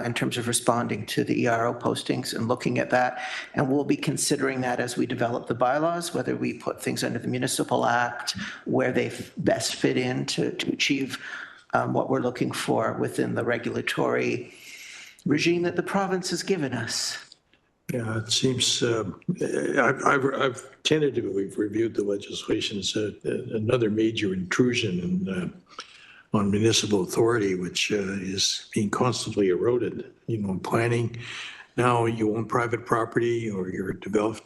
in terms of responding to the ERO postings and looking at that. And we'll be considering that as we develop the bylaws, whether we put things under the Municipal Act, where they best fit in to achieve what we're looking for within the regulatory regime that the province has given us. Yeah, it seems I've tentatively reviewed the legislation. It's another major intrusion on municipal authority, which is being constantly eroded. Planning. Now you own private property or you're a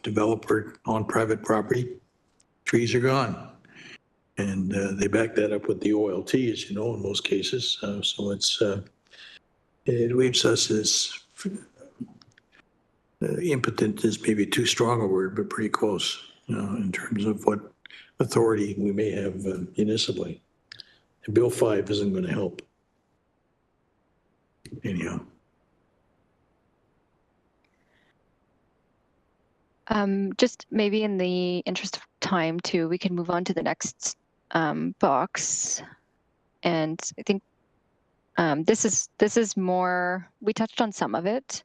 developer on private property. Trees are gone. And they back that up with the OLT, as you know, in most cases. So it leaves us as impotent is maybe too strong a word, but pretty close in terms of what authority we may have municipally. And Bill 5 isn't going to help. Anyhow. Just maybe in the interest of time too, we can move on to the next box. And I think this is more, we touched on some of it,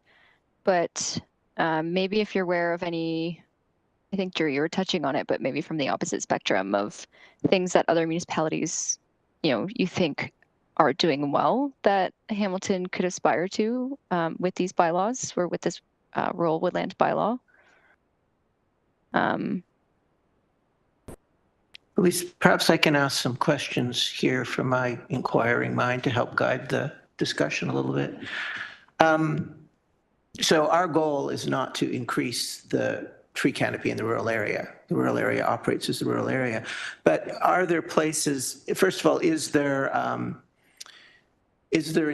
but maybe if you're aware of any, I think Drew, you were touching on it, but maybe from the opposite spectrum of things that other municipalities, you think are doing well that Hamilton could aspire to with these bylaws or with this rural woodland bylaw. Louise, perhaps I can ask some questions here from my inquiring mind to help guide the discussion a little bit. So our goal is not to increase the tree canopy in the rural area. The rural area operates as the rural area. But are there places, first of all, is there a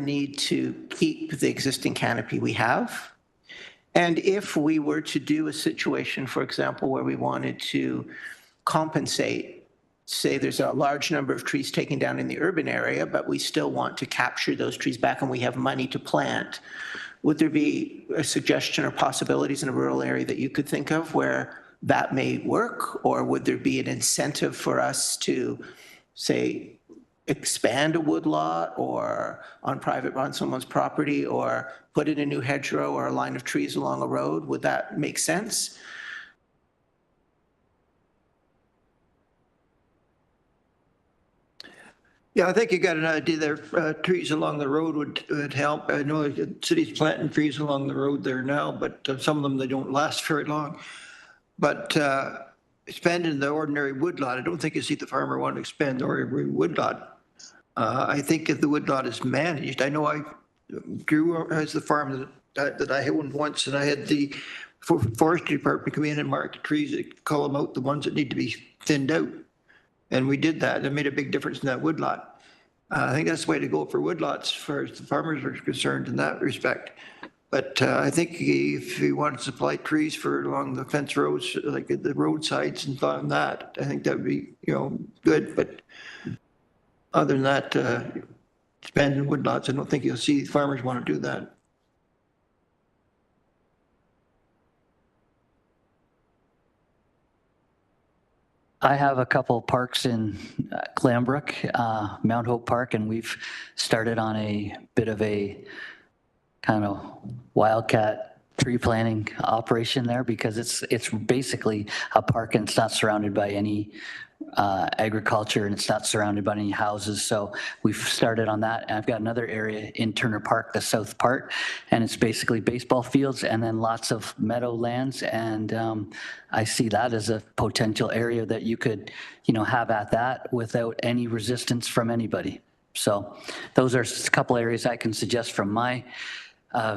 need to keep the existing canopy we have? And if we were to do a situation, for example, where we wanted to compensate, say there's a large number of trees taken down in the urban area, but we still want to capture those trees back and we have money to plant, would there be a suggestion or possibilities in a rural area that you could think of where that may work? Or would there be an incentive for us to, say, expand a woodlot or on someone's property, or put in a new hedgerow or a line of trees along a road? Would that make sense? Yeah, I think you got an idea there. Trees along the road would help. I know the city's planting trees along the road there now, but some of them, they don't last very long. But expanding the ordinary woodlot, I don't think you see the farmer want to expand the ordinary woodlot. I think if the woodlot is managed, I know Drew has the farm that I owned once, and I had the forestry department come in and mark the trees, and call them out, the ones that need to be thinned out. And we did that. It made a big difference in that woodlot. I think that's the way to go for woodlots as far as the farmers are concerned in that respect. But I think if you want to supply trees for along the fence roads, like the roadsides and on that, I think that would be, good. But other than that, expanding woodlots, I don't think you'll see farmers want to do that. I have a couple parks in Glanbrook, Mount Hope Park, and we've started on a bit of a kind of wildcat tree planting operation there, because it's basically a park and it's not surrounded by any agriculture, and it's not surrounded by any houses. So we've started on that. And I've got another area in Turner Park, the south part, and it's basically baseball fields and then lots of meadowlands. And I see that as a potential area that you could, have at that without any resistance from anybody. So those are a couple areas I can suggest from my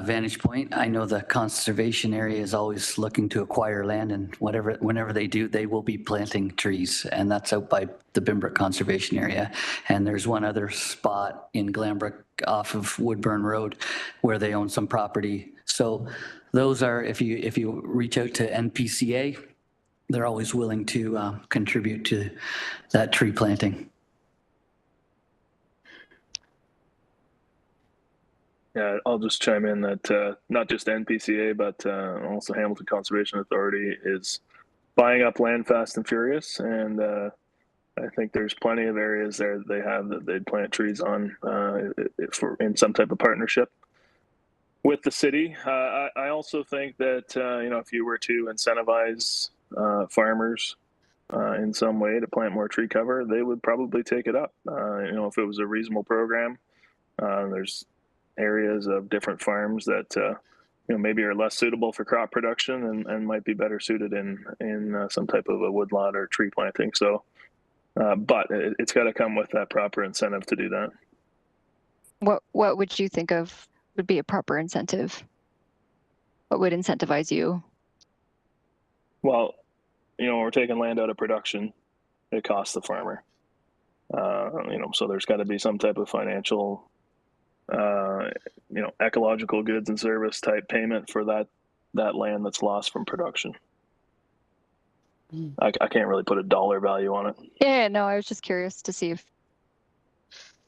vantage point. I know the conservation area is always looking to acquire land, and whenever they do, they will be planting trees, and that's out by the Bimbrook Conservation Area. And there's one other spot in Glanbrook off of Woodburn Road where they own some property. So those are, if you reach out to NPCA, they're always willing to contribute to that tree planting. Yeah, I'll just chime in that not just NPCA, but also Hamilton Conservation Authority is buying up land fast and furious. And I think there's plenty of areas there that they have that they'd plant trees on in some type of partnership with the city. I also think that, if you were to incentivize farmers in some way to plant more tree cover, they would probably take it up. If it was a reasonable program, there's areas of different farms that maybe are less suitable for crop production and might be better suited in some type of a woodlot or tree planting. So, but it's got to come with that proper incentive to do that. What would you think of would be a proper incentive? What would incentivize you? Well, we're taking land out of production. It costs the farmer. So there's got to be some type of financial ecological goods and service type payment for that land that's lost from production. I can't really put a dollar value on it. Yeah, no, I was just curious to see if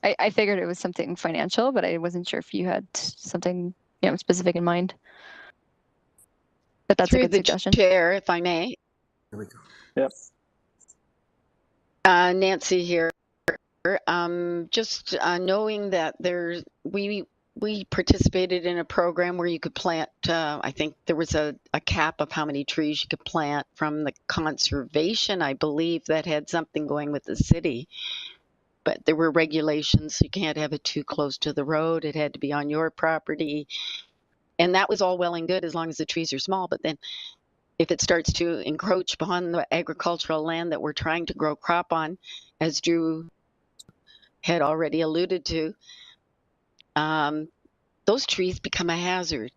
I figured it was something financial, but I wasn't sure if you had something specific in mind. But that's a good suggestion. Chair, if I may. There we go. Yep. Nancy here. Just knowing that we participated in a program where you could plant, I think there was a cap of how many trees you could plant from the conservation, I believe, that had something going with the city. But there were regulations. You can't have it too close to the road. It had to be on your property. And that was all well and good as long as the trees are small. But then if it starts to encroach upon the agricultural land that we're trying to grow crop on, as Drew had already alluded to, those trees become a hazard.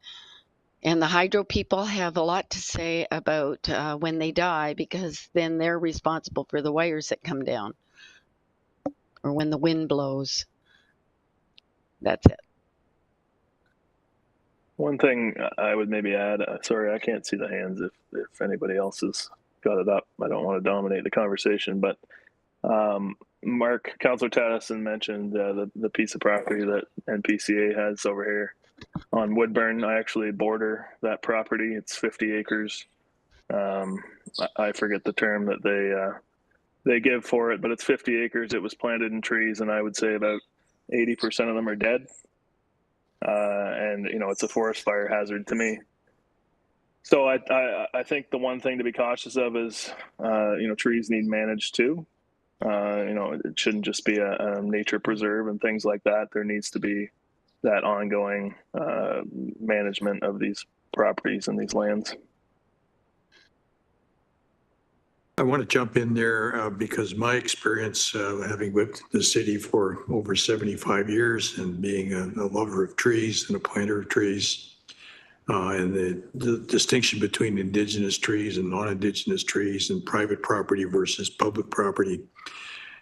And the hydro people have a lot to say about when they die, because then they're responsible for the wires that come down or when the wind blows. That's it. One thing I would maybe add, sorry, I can't see the hands if anybody else has got it up. I don't want to dominate the conversation, but Mark, Councillor Tadison mentioned the piece of property that NPCA has over here on Woodburn. I actually border that property. It's 50 acres. I forget the term that they give for it, but it's 50 acres. It was planted in trees, and I would say about 80% of them are dead. And you know, it's a forest fire hazard to me. So I think the one thing to be cautious of is, you know, trees need managed too. You know, it shouldn't just be a nature preserve and things like that. There needs to be that ongoing management of these properties and these lands. I want to jump in there because my experience, having lived in the city for over 75 years and being a lover of trees and a planter of trees, and the distinction between indigenous trees and non-indigenous trees and private property versus public property,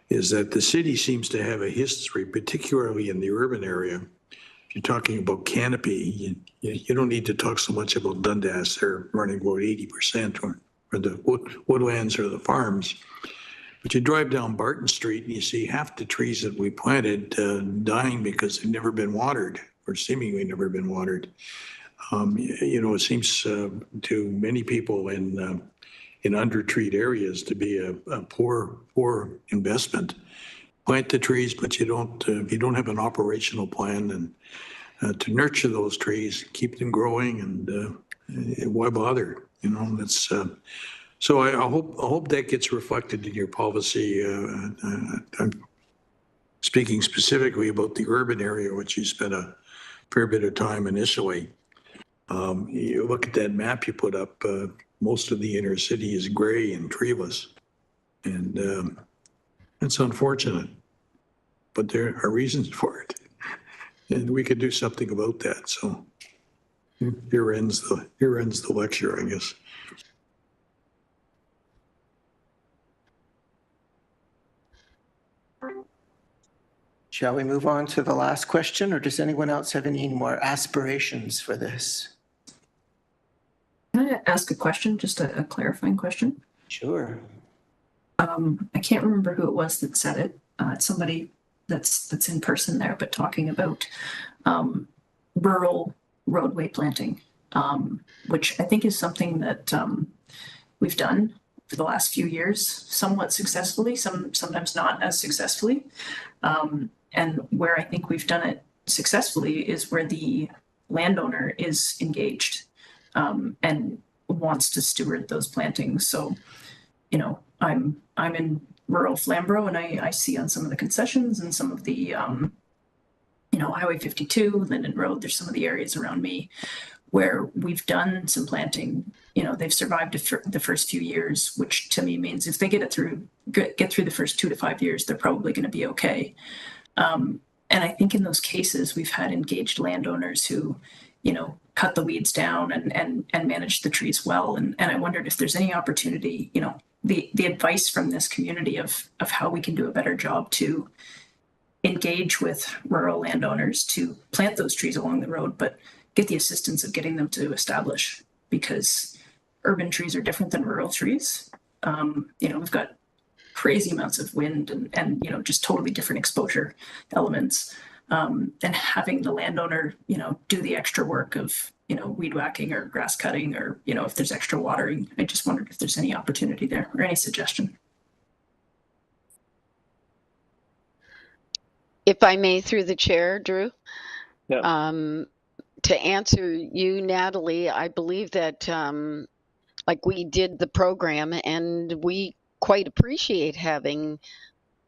is that the city seems to have a history, particularly in the urban area. If you're talking about canopy, you don't need to talk so much about Dundas. They're running about 80%, or the woodlands or the farms. But you drive down Barton Street and you see half the trees that we planted dying because they've never been watered, or seemingly never been watered. You know, it seems to many people in under-treed areas to be a poor investment. Plant the trees, but you don't have an operational plan and to nurture those trees, keep them growing, and why bother? You know, that's so. I hope that gets reflected in your policy. I'm speaking specifically about the urban area, which you spent a fair bit of time initially. You look at that map you put up. Most of the inner city is gray and treeless, and it's unfortunate. But there are reasons for it, and we could do something about that. So here ends the lecture, I guess. Shall we move on to the last question, or does anyone else have any more aspirations for this? Can I ask a question, just a clarifying question? Sure. I can't remember who it was that said it. It's somebody that's in person there, but talking about rural roadway planting, which I think is something that we've done for the last few years, somewhat successfully, sometimes not as successfully. And where I think we've done it successfully is where the landowner is engaged and wants to steward those plantings. So, you know, I'm in rural Flamborough, and I see on some of the concessions and some of the, you know, Highway 52, Linden Road, there's some of the areas around me where we've done some planting. You know, they've survived the first few years, which to me means if they get through the first 2 to 5 years, they're probably going to be okay. And I think in those cases, we've had engaged landowners who, you know, cut the weeds down and manage the trees well. And I wondered if there's any opportunity, you know, the advice from this community of how we can do a better job to engage with rural landowners to plant those trees along the road, but get the assistance of getting them to establish, because urban trees are different than rural trees. You know, we've got crazy amounts of wind and you know, just totally different exposure elements. And having the landowner, you know, do the extra work of, you know, weed whacking or grass cutting, or, you know, if there's extra watering. I just wondered if there's any opportunity there or any suggestion. If I may, through the chair, Drew. Yeah. To answer you, Natalie, I believe that like we did the program, and we quite appreciate having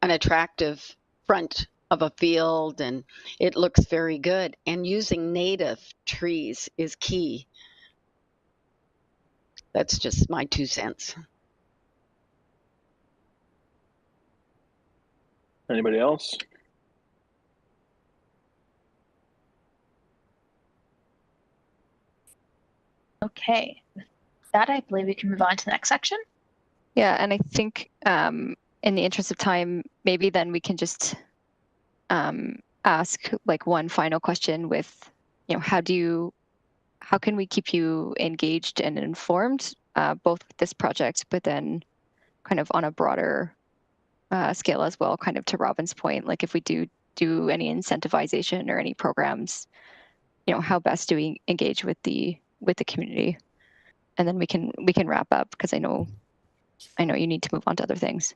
an attractive front of a field, and it looks very good. And using native trees is key. That's just my 2 cents. Anybody else? Okay, with that, I believe we can move on to the next section. Yeah, and I think in the interest of time, maybe then we can just ask like one final question with, how can we keep you engaged and informed, both with this project, but then kind of on a broader scale as well, kind of to Robin's point, like if we do any incentivization or any programs, how best do we engage with the community? And then we can wrap up, because I know you need to move on to other things.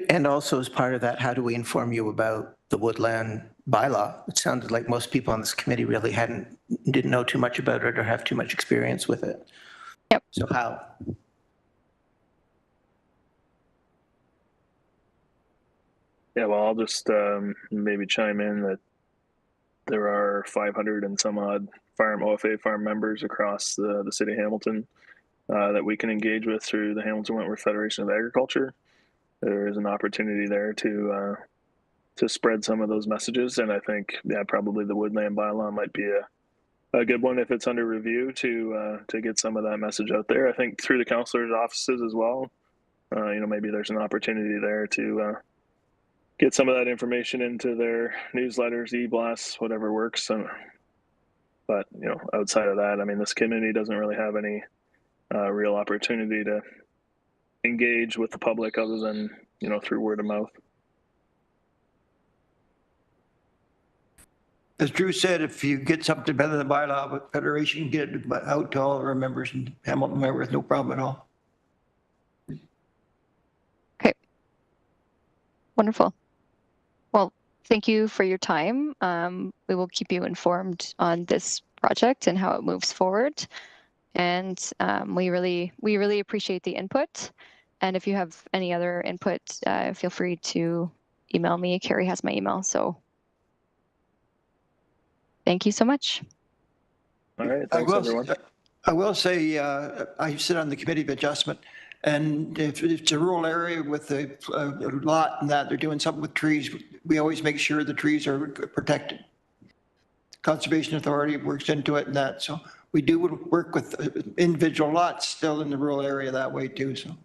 And also as part of that, how do we inform you about the woodland bylaw? It sounded like most people on this committee really didn't know too much about it or have too much experience with it. Yep. So how? Yeah, well, I'll just maybe chime in that there are 500 and some odd OFA farm members across the city of Hamilton that we can engage with through the Hamilton Wentworth Federation of Agriculture. There is an opportunity there to spread some of those messages, and I think probably the woodland bylaw might be a good one if it's under review to get some of that message out there. I think through the councillors' offices as well. Maybe there's an opportunity there to get some of that information into their newsletters, e-blasts, whatever works. But outside of that, I mean, this community doesn't really have any real opportunity to engage with the public other than through word of mouth. As Drew said, if you get something better than the bylaw, Federation get it out to all of our members in Hamilton Wentworth, no problem at all. Okay. Wonderful. Well, thank you for your time. We will keep you informed on this project and how it moves forward. And we really appreciate the input. And if you have any other input, feel free to email me. Carrie has my email. So thank you so much. All right. Thanks, everyone. I will say I sit on the Committee of Adjustment. And if it's a rural area with a lot and that they're doing something with trees, we always make sure the trees are protected. Conservation Authority works into it and that. So we do work with individual lots still in the rural area that way too. So.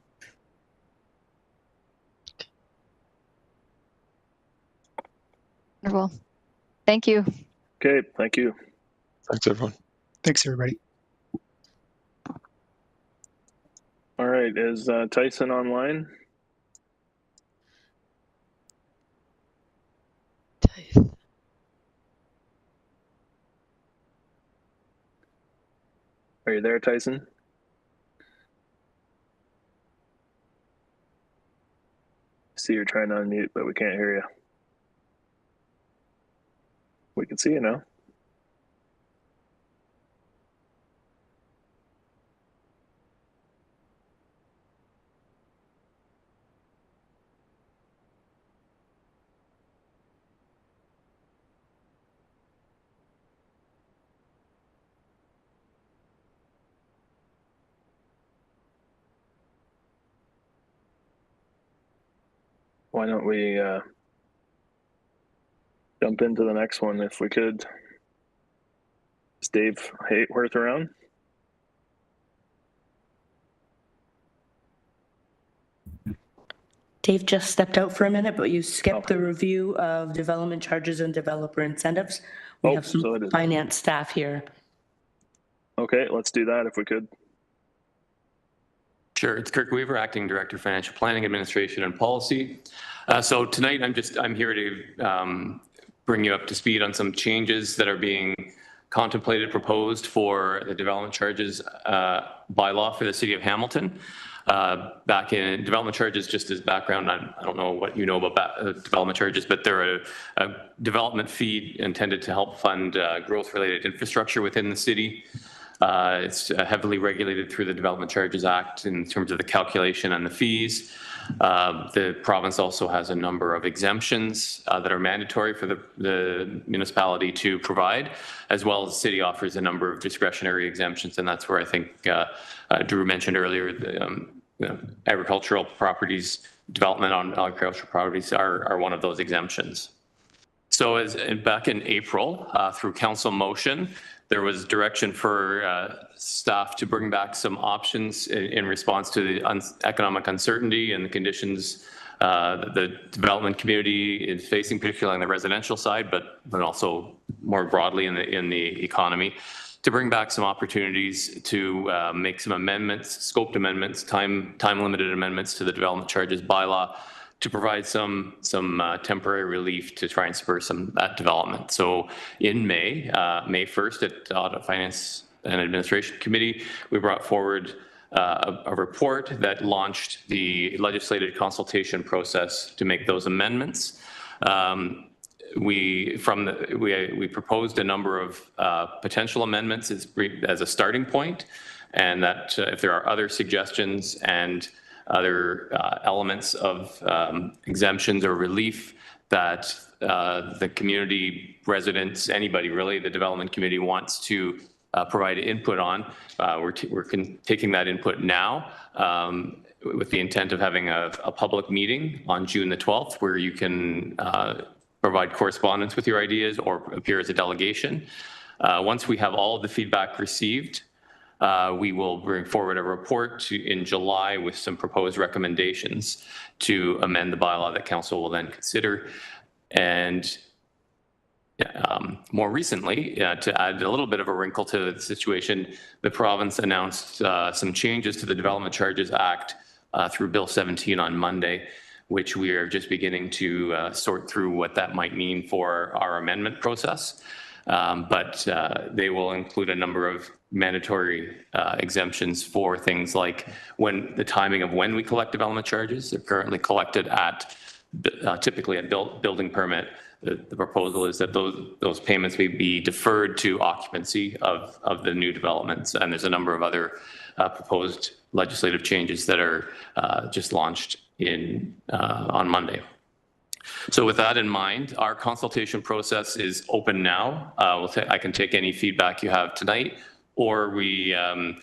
Wonderful. Thank you. Okay. Thank you. Thanks, everyone. Thanks, everybody. All right, is Tyson online? Are you there, Tyson? See, you're trying to unmute, but we can't hear you. We can see you now. Why don't we jump into the next one if we could? Is Dave Hayworth around? Dave just stepped out for a minute, but you skipped the review of development charges and developer incentives. We have some finance staff here. Okay, let's do that if we could. Sure, it's Kirk Weaver, Acting Director, Financial Planning, Administration, and Policy. So tonight I'm here to bring you up to speed on some changes that are being contemplated, proposed for the development charges bylaw for the City of Hamilton. Back in development charges, just as background, I don't know what you know about development charges, but they're a development fee intended to help fund growth-related infrastructure within the city. It's heavily regulated through the Development Charges Act in terms of the calculation and the fees. The province also has a number of exemptions that are mandatory for the municipality to provide, as well as the city offers a number of discretionary exemptions, and that's where I think Drew mentioned earlier, the agricultural properties, development on agricultural properties are one of those exemptions. So back in April, through council motion, there was direction for staff to bring back some options in response to the economic uncertainty and the conditions the development community is facing, particularly on the residential side, but also more broadly in the economy, to bring back some opportunities to make some amendments, scoped amendments, time-limited amendments to the development charges bylaw to provide some temporary relief to try and spur that development. So in May 1st at Audit, Finance and Administration Committee, we brought forward a report that launched the legislative consultation process to make those amendments. We proposed a number of potential amendments as a starting point, and that if there are other suggestions and other elements of exemptions or relief that the community residents, anybody really, the development community wants to provide input on, we're taking that input now with the intent of having a public meeting on June the 12th where you can provide correspondence with your ideas or appear as a delegation. Once we have all of the feedback received, we will bring forward a report in July with some proposed recommendations to amend the bylaw that council will then consider. And more recently, to add a little bit of a wrinkle to the situation, the province announced some changes to the Development Charges Act through Bill 17 on Monday, which we are just beginning to sort through what that might mean for our amendment process. But they will include a number of mandatory exemptions for things like when the timing of when we collect development charges. They're currently collected at typically at building permit. The proposal is that those payments may be deferred to occupancy of the new developments, and there's a number of other proposed legislative changes that are just launched on Monday. So with that in mind, our consultation process is open now. I can take any feedback you have tonight, or we have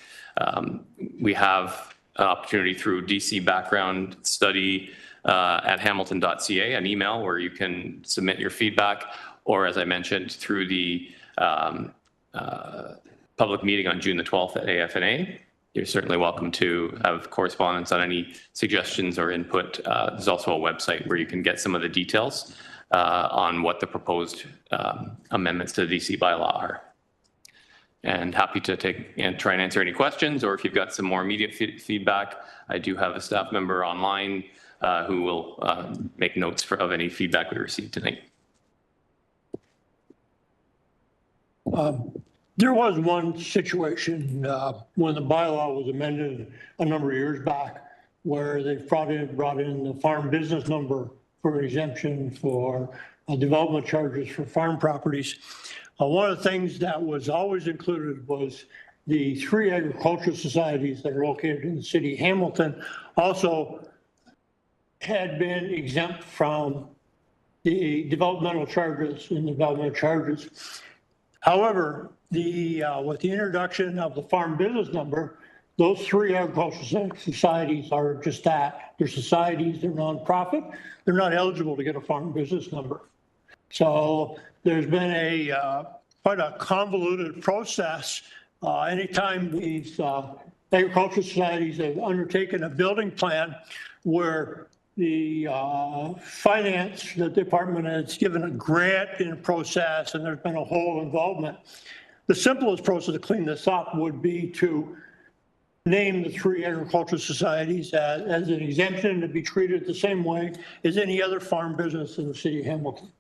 an opportunity through DC Background Study at hamilton.ca, an email where you can submit your feedback, or as I mentioned, through the public meeting on June the 12th at AFNA. You're certainly welcome to have correspondence on any suggestions or input. There's also a website where you can get some of the details on what the proposed amendments to the DC bylaw are. And happy to take and try and answer any questions, or if you've got some more immediate feedback, I do have a staff member online who will make notes of any feedback we received tonight. There was one situation when the bylaw was amended a number of years back where they brought in the farm business number for exemption for development charges for farm properties. One of the things that was always included was the 3 agricultural societies that are located in the city of Hamilton also had been exempt from the developmental charges and development charges. However, with the introduction of the farm business number, those 3 agricultural societies are just that. They're societies, they're nonprofit, they're not eligible to get a farm business number. So there's been quite a convoluted process. Anytime these agricultural societies have undertaken a building plan where the finance, the department has given a grant in a process and there's been a whole involvement. The simplest process to clean this up would be to name the 3 agricultural societies as an exemption to be treated the same way as any other farm business in the city of Hamilton.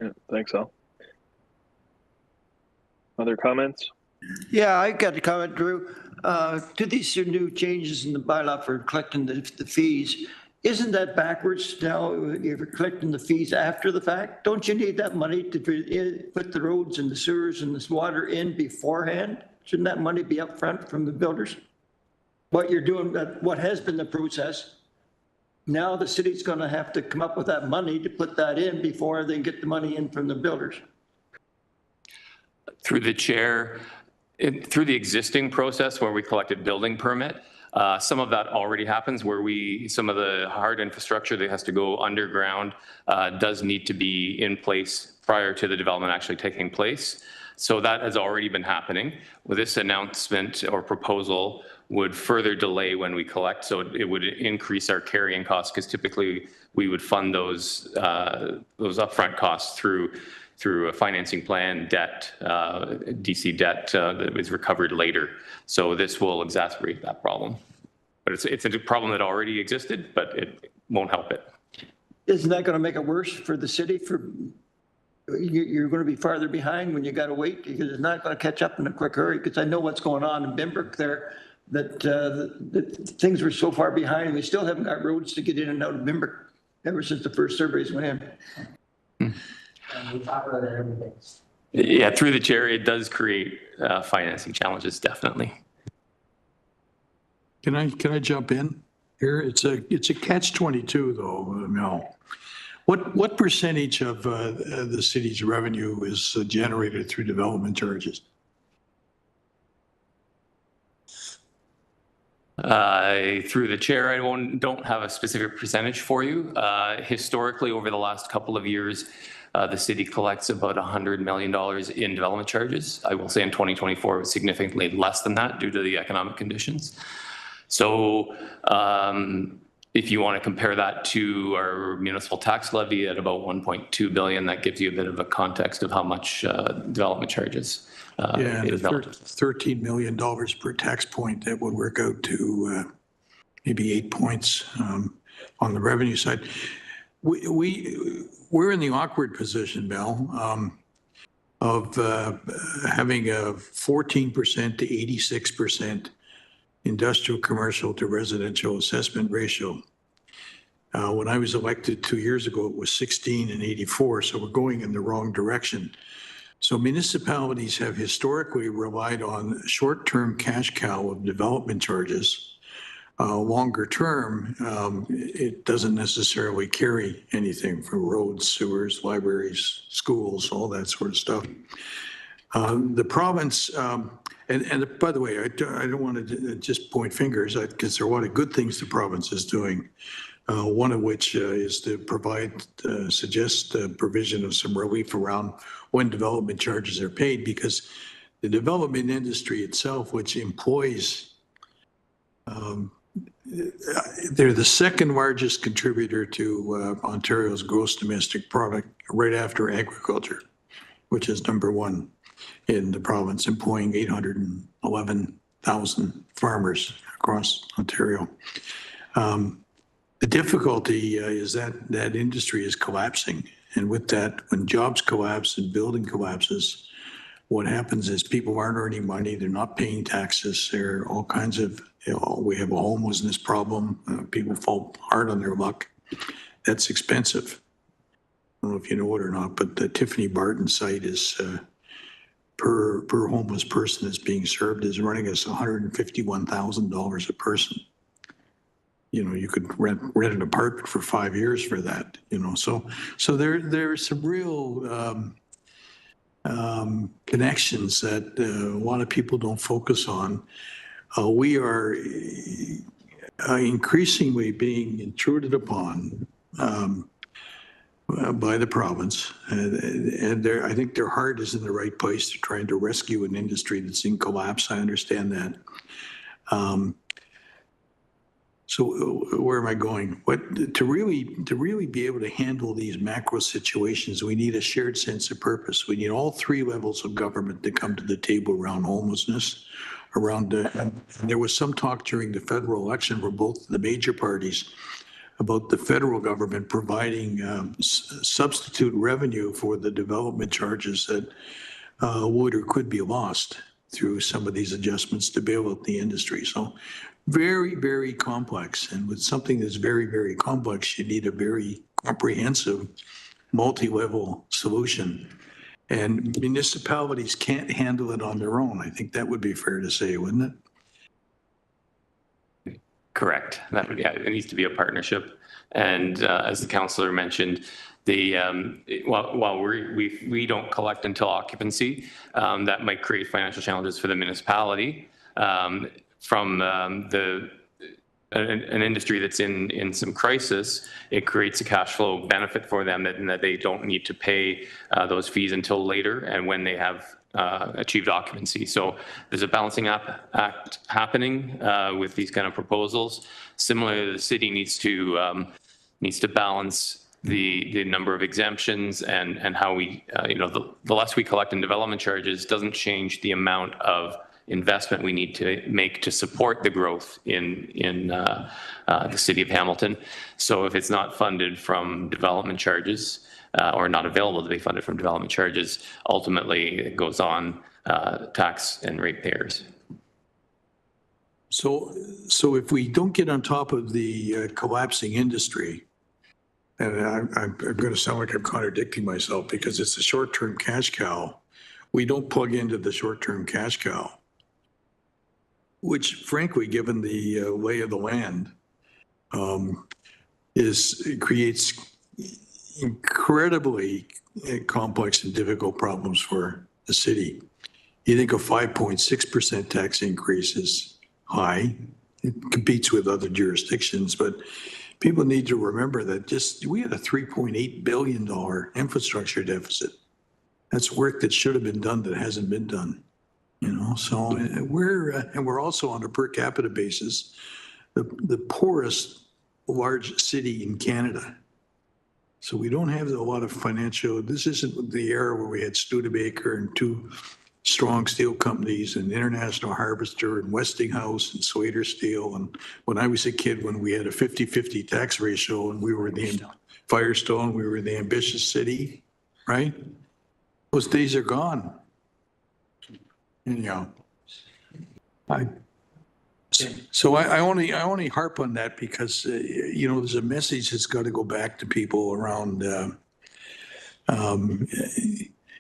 Yeah, thanks, Al. Other comments? Yeah, I got a comment, Drew. To these new changes in the bylaw for collecting the fees, isn't that backwards now? You're collecting the fees after the fact. Don't you need that money to put the roads and the sewers and this water in beforehand? Shouldn't that money be up front from the builders? What you're doing, what has been the process, now the city's going to have to come up with that money to put that in before they get the money in from the builders. Through the chair, through the existing process where we collected building permit, Some of that already happens where some of the hard infrastructure that has to go underground does need to be in place prior to the development actually taking place. So that has already been happening. With this announcement or proposal would further delay when we collect, so it would increase our carrying costs because typically we would fund those upfront costs through a financing plan, debt, DC debt that is recovered later. So this will exacerbate that problem. But it's a problem that already existed, but it won't help it. Isn't that going to make it worse for the city? You're going to be farther behind when you got to wait because it's not going to catch up in a quick hurry. Because I know what's going on in Bimbrook there, that things were so far behind. We still haven't got roads to get in and out of Bimbrook ever since the first surveys went in. Yeah, through the chair, it does create financing challenges, definitely. Can I jump in here? It's a catch-22 though, Mel. What percentage of the city's revenue is generated through development charges? Through the chair, I don't have a specific percentage for you. Historically, over the last couple of years, the city collects about $100 million in development charges. I will say in 2024, it was significantly less than that due to the economic conditions. So if you want to compare that to our municipal tax levy at about 1.2 billion, that gives you a bit of a context of how much development charges. Yeah, $13 million per tax point, that would work out to maybe 8 points on the revenue side. We're in the awkward position, Mel, of having a 14% to 86% industrial commercial to residential assessment ratio. When I was elected 2 years ago, it was 16 and 84, so we're going in the wrong direction. So municipalities have historically relied on short-term cash cow of development charges. Longer term, it doesn't necessarily carry anything for roads, sewers, libraries, schools, all that sort of stuff. The province, and by the way, I don't want to just point fingers because there are a lot of good things the province is doing. One of which is to suggest the provision of some relief around when development charges are paid, because the development industry itself, which employs, they're the second largest contributor to Ontario's gross domestic product, right after agriculture, which is number one in the province, employing 811,000 farmers across Ontario. The difficulty is that industry is collapsing. And with that, when jobs collapse and building collapses, what happens is people aren't earning money, they're not paying taxes, there are all kinds of, we have a homelessness problem, people fall hard on their luck. That's expensive. I don't know if you know it or not, but the Tiffany Barton site is, per homeless person that's being served, is running us $151,000 a person. You know, you could rent an apartment for 5 years for that, you know. So there's some real connections that a lot of people don't focus on. We are increasingly being intruded upon by the province, and I think their heart is in the right place. They're trying to rescue an industry that's in collapse. I understand that. So where am I going? To really be able to handle these macro situations, we need a shared sense of purpose. We need all three levels of government to come to the table around homelessness. There was some talk during the federal election for both the major parties about the federal government providing substitute revenue for the development charges that would or could be lost through some of these adjustments to bail out the industry. So very, very complex. And with something that's very, very complex, you need a very comprehensive, multi-level solution. And municipalities can't handle it on their own. I think that would be fair to say, wouldn't it? Correct. That would, yeah, it needs to be a partnership. And as the councillor mentioned, while we don't collect until occupancy, that might create financial challenges for the municipality. From the an industry that's in some crisis, it creates a cash flow benefit for them that they don't need to pay those fees until later and when they have achieved occupancy. So there's a balancing act happening with these kind of proposals. Similarly, the city needs to balance the number of exemptions and how we, the less we collect in development charges doesn't change the amount of investment we need to make to support the growth in the city of Hamilton. So if it's not funded from development charges or not available to be funded from development charges, ultimately it goes on tax and ratepayers. So if we don't get on top of the collapsing industry, and I'm going to sound like I'm contradicting myself because it's a short-term cash cow, we don't plug into the short-term cash cow, which frankly, given the lay of the land, creates incredibly complex and difficult problems for the city. You think a 5.6% tax increase is high. It competes with other jurisdictions, but people need to remember that we had a $3.8 billion infrastructure deficit. That's work that should have been done that hasn't been done. So we're also on a per capita basis, the poorest large city in Canada. So we don't have a lot of financial, this isn't the era where we had Studebaker and two strong steel companies and International Harvester and Westinghouse and Slater Steel. And when I was a kid, when we had a 50-50 tax ratio and we were Firestone, we were the ambitious city, right? Those days are gone. So I only harp on that because there's a message that's got to go back to people around.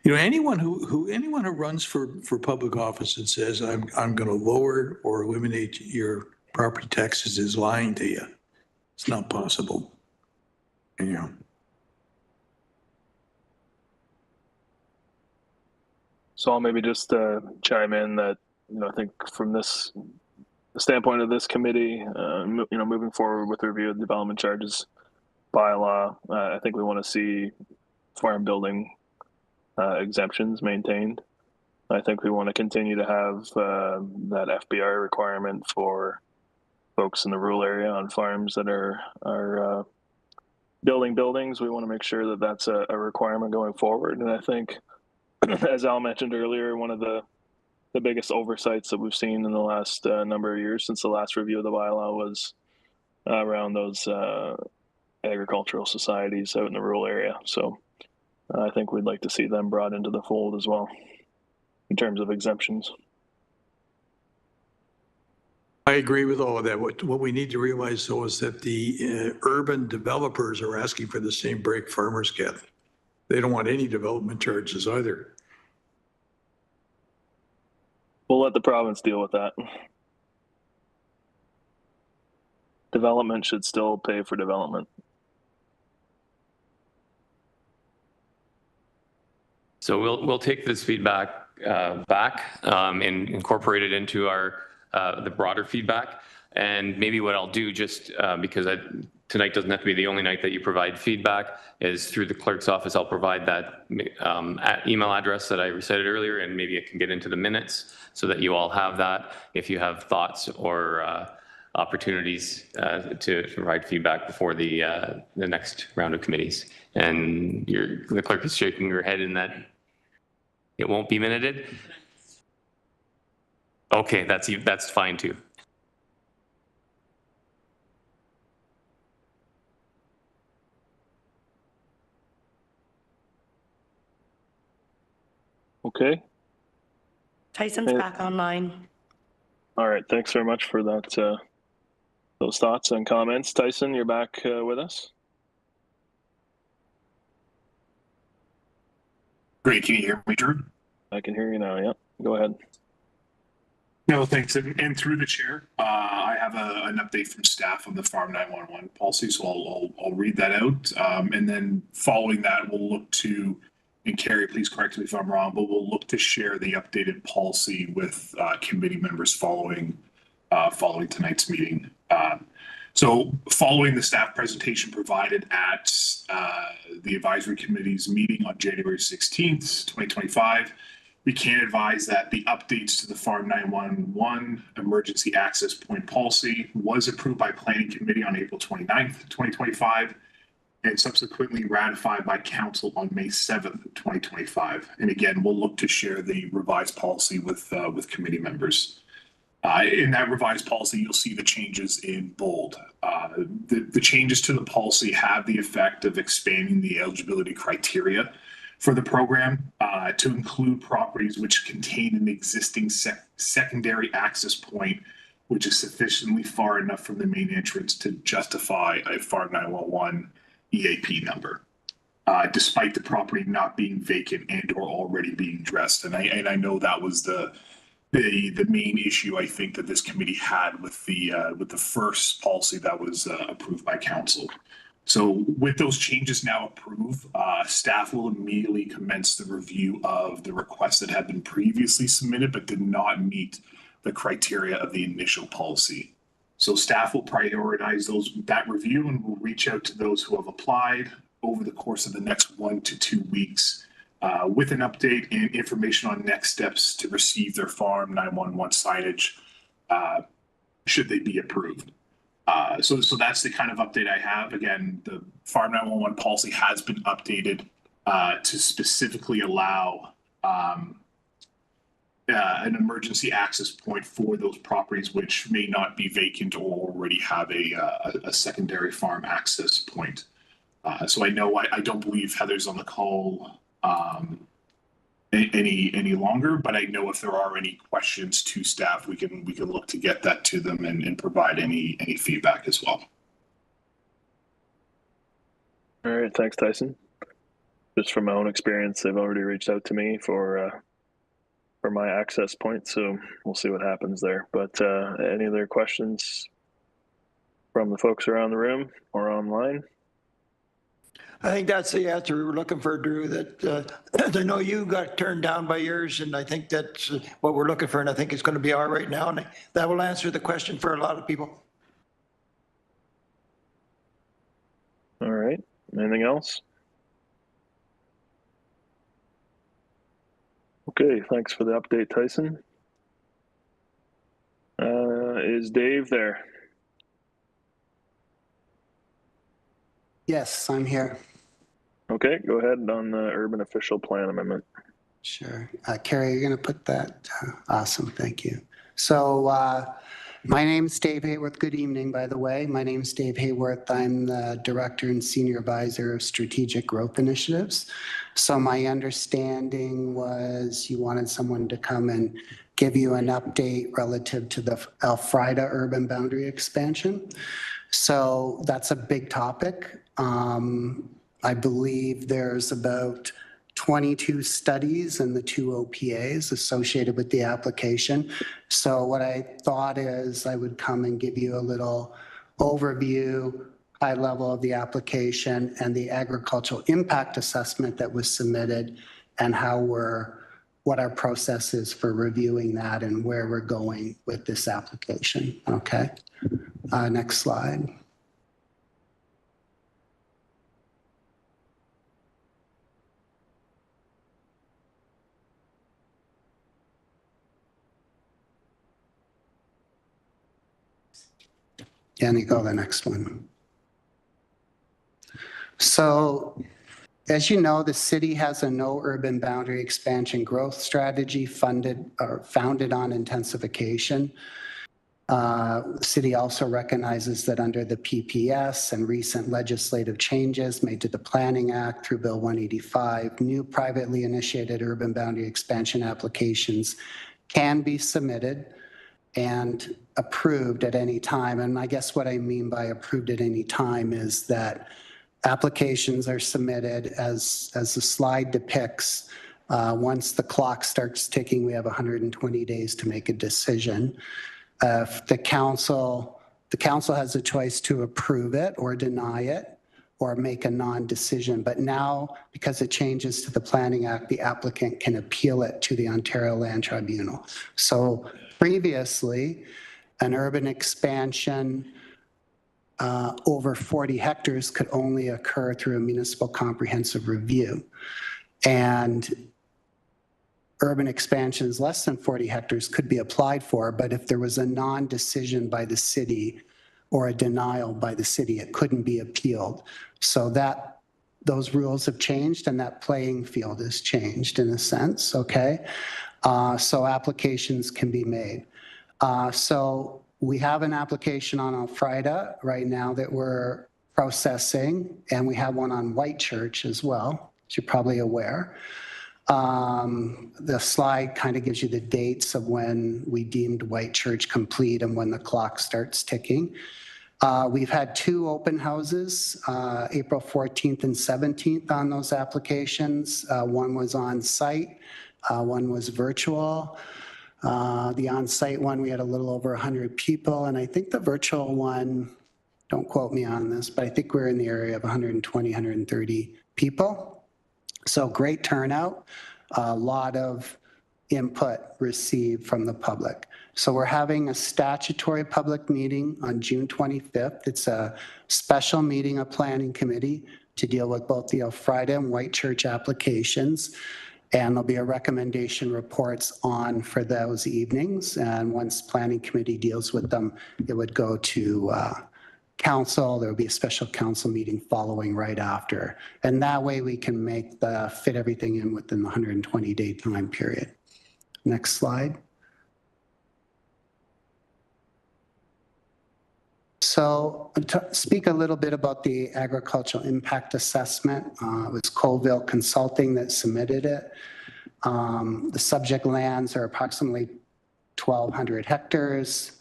Anyone who runs for public office and says I'm going to lower or eliminate your property taxes is lying to you. It's not possible. So I'll maybe just chime in that, I think from the standpoint of this committee, moving forward with the review of the development charges bylaw, I think we want to see farm building exemptions maintained. I think we want to continue to have that FBR requirement for folks in the rural area on farms that are building buildings. We want to make sure that that's a requirement going forward. And I think, as Al mentioned earlier, one of the biggest oversights that we've seen in the last number of years since the last review of the bylaw was around those agricultural societies out in the rural area. So I think we'd like to see them brought into the fold as well in terms of exemptions. I agree with all of that. What we need to realize, though, is that the urban developers are asking for the same break farmers get. They don't want any development charges either. We'll let the province deal with that. Development should still pay for development. So we'll take this feedback back and incorporate it into the broader feedback. And maybe what I'll do, just because tonight doesn't have to be the only night that you provide feedback, is through the clerk's office, I'll provide that email address that I recited earlier, and maybe it can get into the minutes so that you all have that. If you have thoughts or opportunities to provide feedback before the next round of committees. And the clerk is shaking her head in that it won't be minuted. Okay, that's fine too. Okay. Tyson's back online. All right. Thanks very much for that. Those thoughts and comments. Tyson, you're back with us. Great. Can you hear me, Drew? I can hear you now. Yeah. Go ahead. No, thanks. And through the chair, I have an update from staff on the Farm 911 policy, so I'll read that out. And then following that, we'll look to, and Carrie, please correct me if I'm wrong, but we'll look to share the updated policy with committee members following tonight's meeting. So following the staff presentation provided at the advisory committee's meeting on January 16th, 2025, we can advise that the updates to the Farm 911 emergency access point policy was approved by Planning Committee on April 29th, 2025, and subsequently ratified by Council on May 7th, 2025. And again, we'll look to share the revised policy with committee members. In that revised policy, you'll see the changes in bold. The changes to the policy have the effect of expanding the eligibility criteria for the program to include properties which contain an existing secondary access point, which is sufficiently far enough from the main entrance to justify a Farm 911 EAP number, despite the property not being vacant and or already being addressed. And I know that was the main issue I think that this committee had with the first policy that was approved by council. So with those changes now approved, staff will immediately commence the review of the requests that had been previously submitted but did not meet the criteria of the initial policy. So staff will prioritize that review and will reach out to those who have applied over the course of the next 1 to 2 weeks with an update and information on next steps to receive their Farm 911 signage should they be approved. So that's the kind of update I have. Again, the Farm 911 policy has been updated to specifically allow an emergency access point for those properties which may not be vacant or already have a secondary farm access point. So I know I don't believe Heather's on the call any longer, but I know if there are any questions to staff, we can look to get that to them and provide any feedback as well. All right, thanks, Tyson. Just from my own experience, they've already reached out to me for my access point, so we'll see what happens there. But any other questions from the folks around the room or online? I think that's the answer we were looking for, Drew, that I know you got turned down by yours, and I think that's what we're looking for, and I think it's going to be all right now, and that will answer the question for a lot of people. All right, anything else? Okay, thanks for the update, Tyson. Is Dave there? Yes, I'm here. Okay, go ahead on the urban official plan amendment. Sure. Carrie, you're going to put that? Awesome, thank you. So my name's Dave Hayworth. Good evening, by the way. My name's Dave Hayworth. I'm the Director and Senior Advisor of Strategic Growth Initiatives. So my understanding was you wanted someone to come and give you an update relative to the Elfrida urban boundary expansion. So that's a big topic. I believe there's about 22 studies and the 2 OPAs associated with the application. So what I thought is I would come and give you a little overview, high level of the application and the agricultural impact assessment that was submitted and what our process is for reviewing that and where we're going with this application. Okay. Next slide. And you go the next one. So, as you know, the city has a no urban boundary expansion growth strategy founded on intensification. The city also recognizes that under the PPS and recent legislative changes made to the Planning Act through Bill 185, new privately initiated urban boundary expansion applications can be submitted and approved at any time. And I guess what I mean by approved at any time is that applications are submitted as the slide depicts. Once the clock starts ticking, we have 120 days to make a decision. The council has a choice to approve it or deny it or make a non-decision. But now, because it changes to the Planning Act, the applicant can appeal it to the Ontario Land Tribunal. So previously, an urban expansion over 40 hectares could only occur through a municipal comprehensive review. And urban expansions less than 40 hectares could be applied for, but if there was a non-decision by the city or a denial by the city, it couldn't be appealed. So those rules have changed and that playing field has changed in a sense, okay? So applications can be made. So we have an application on Elfrida right now that we're processing, and we have one on Whitechurch as well, as you're probably aware. The slide kind of gives you the dates of when we deemed Whitechurch complete and when the clock starts ticking. We've had 2 open houses, April 14th and 17th on those applications. One was on site, one was virtual. The on-site one, we had a little over 100 people, and I think the virtual one, don't quote me on this, but I think we're in the area of 120, 130 people. So great turnout, a lot of input received from the public. So we're having a statutory public meeting on June 25th. It's a special meeting of Planning Committee to deal with both the Elfrida and Whitechurch applications. And there'll be a recommendation reports on for those evenings. And once Planning Committee deals with them, it would go to council. There will be a special council meeting following right after. And that way we can fit everything in within the 120-day time period. Next slide. So to speak a little bit about the agricultural impact assessment, it was Colville Consulting that submitted it. The subject lands are approximately 1,200 hectares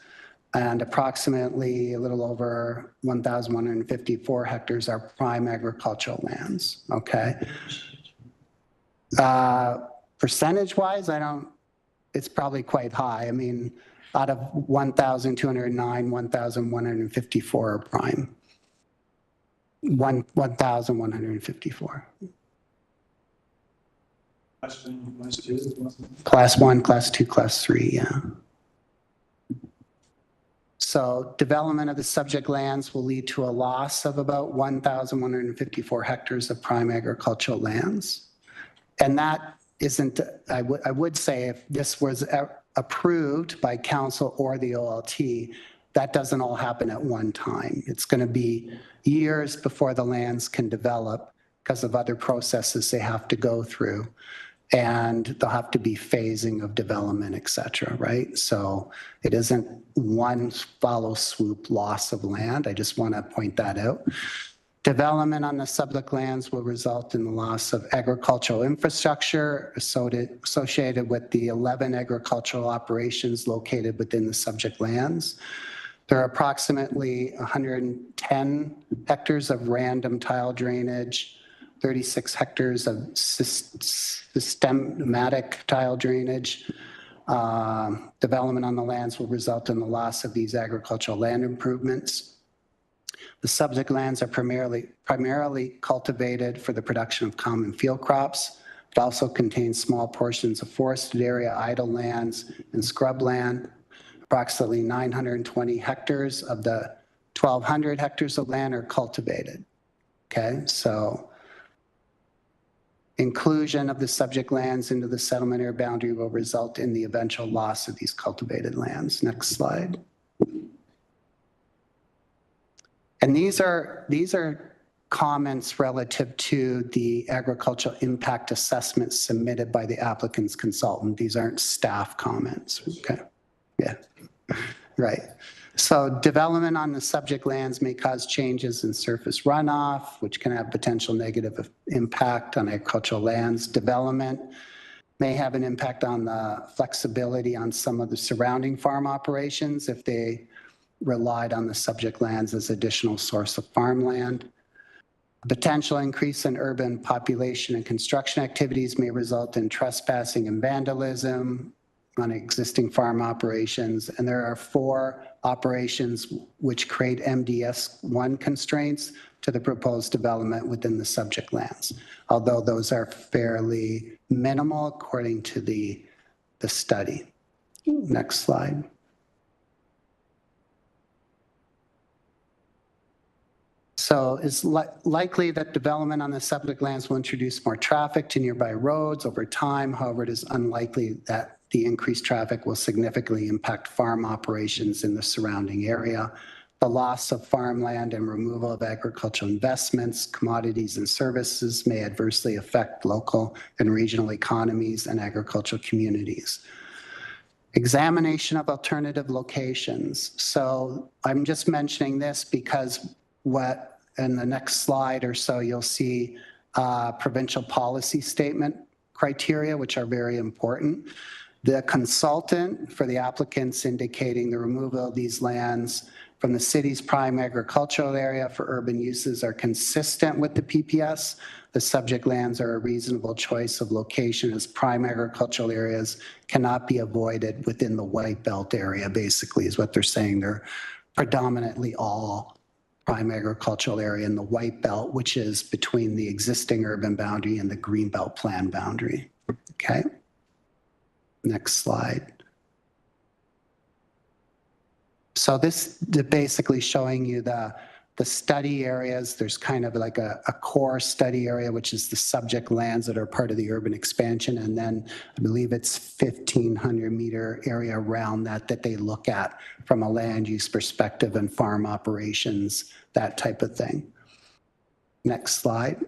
and approximately a little over 1,154 hectares are prime agricultural lands, okay? Percentage-wise, it's probably quite high. I mean, out of 1,209, 1,154 are prime. 1,154. Class 1, Class 2, Class 3, yeah. So development of the subject lands will lead to a loss of about 1,154 hectares of prime agricultural lands. And that isn't, I would say if this was approved by council or the OLT, that doesn't all happen at one time. It's going to be years before the lands can develop because of other processes they have to go through. And there'll have to be phasing of development, et cetera, right? So it isn't one follow swoop loss of land. I just want to point that out. Development on the subject lands will result in the loss of agricultural infrastructure associated with the 11 agricultural operations located within the subject lands. There are approximately 110 hectares of random tile drainage, 36 hectares of systematic tile drainage. Development on the lands will result in the loss of these agricultural land improvements. The subject lands are primarily cultivated for the production of common field crops. It also contains small portions of forested area, idle lands, and scrub land. Approximately 920 hectares of the 1,200 hectares of land are cultivated. Okay, so inclusion of the subject lands into the settlement area boundary will result in the eventual loss of these cultivated lands. Next slide. And these are comments relative to the agricultural impact assessment submitted by the applicant's consultant. These aren't staff comments, okay? Yeah, right. So development on the subject lands may cause changes in surface runoff, which can have potential negative impact on agricultural lands. Development may have an impact on the flexibility on some of the surrounding farm operations if they relied on the subject lands as additional source of farmland. A potential increase in urban population and construction activities may result in trespassing and vandalism on existing farm operations. And there are 4 operations which create MDS1 constraints to the proposed development within the subject lands, although those are fairly minimal according to the study. Next slide. So it's likely that development on the subject lands will introduce more traffic to nearby roads over time. However, it is unlikely that the increased traffic will significantly impact farm operations in the surrounding area. The loss of farmland and removal of agricultural investments, commodities, and services may adversely affect local and regional economies and agricultural communities. Examination of alternative locations. So I'm just mentioning this because what in the next slide or so you'll see provincial policy statement criteria, which are very important. The consultant for the applicants indicating the removal of these lands from the city's prime agricultural area for urban uses are consistent with the PPS. The subject lands are a reasonable choice of location as prime agricultural areas cannot be avoided within the White Belt area, basically, is what they're saying. They're predominantly all prime agricultural area in the White Belt, which is between the existing urban boundary and the Greenbelt plan boundary. Okay. Next slide. So this is basically showing you the study areas. There's kind of like a core study area, which is the subject lands that are part of the urban expansion. And then I believe it's 1,500 meter area around that they look at from a land use perspective and farm operations, that type of thing. Next slide.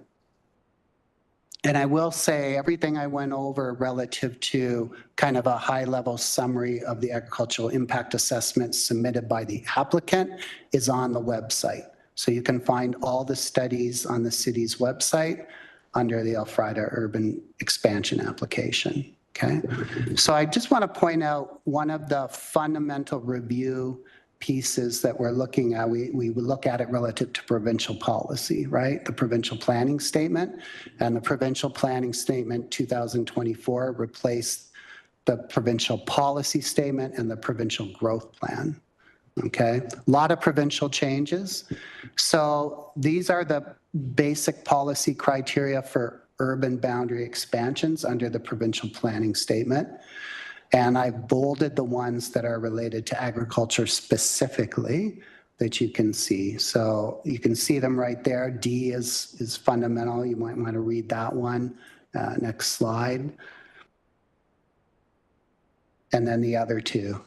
And I will say everything I went over relative to kind of a high-level summary of the agricultural impact assessment submitted by the applicant is on the website. So you can find all the studies on the city's website under the Ephrata Urban Expansion application. Okay. So I just want to point out one of the fundamental review pieces that we're looking at. We look at it relative to provincial policy, right? The provincial planning statement, and the provincial planning statement 2024 replaced the provincial policy statement and the provincial growth plan. Okay, a lot of provincial changes. So these are the basic policy criteria for urban boundary expansions under the provincial planning statement. And I bolded the ones that are related to agriculture specifically that you can see. So you can see them right there. D is fundamental. You might want to read that one. Next slide. And then the other two.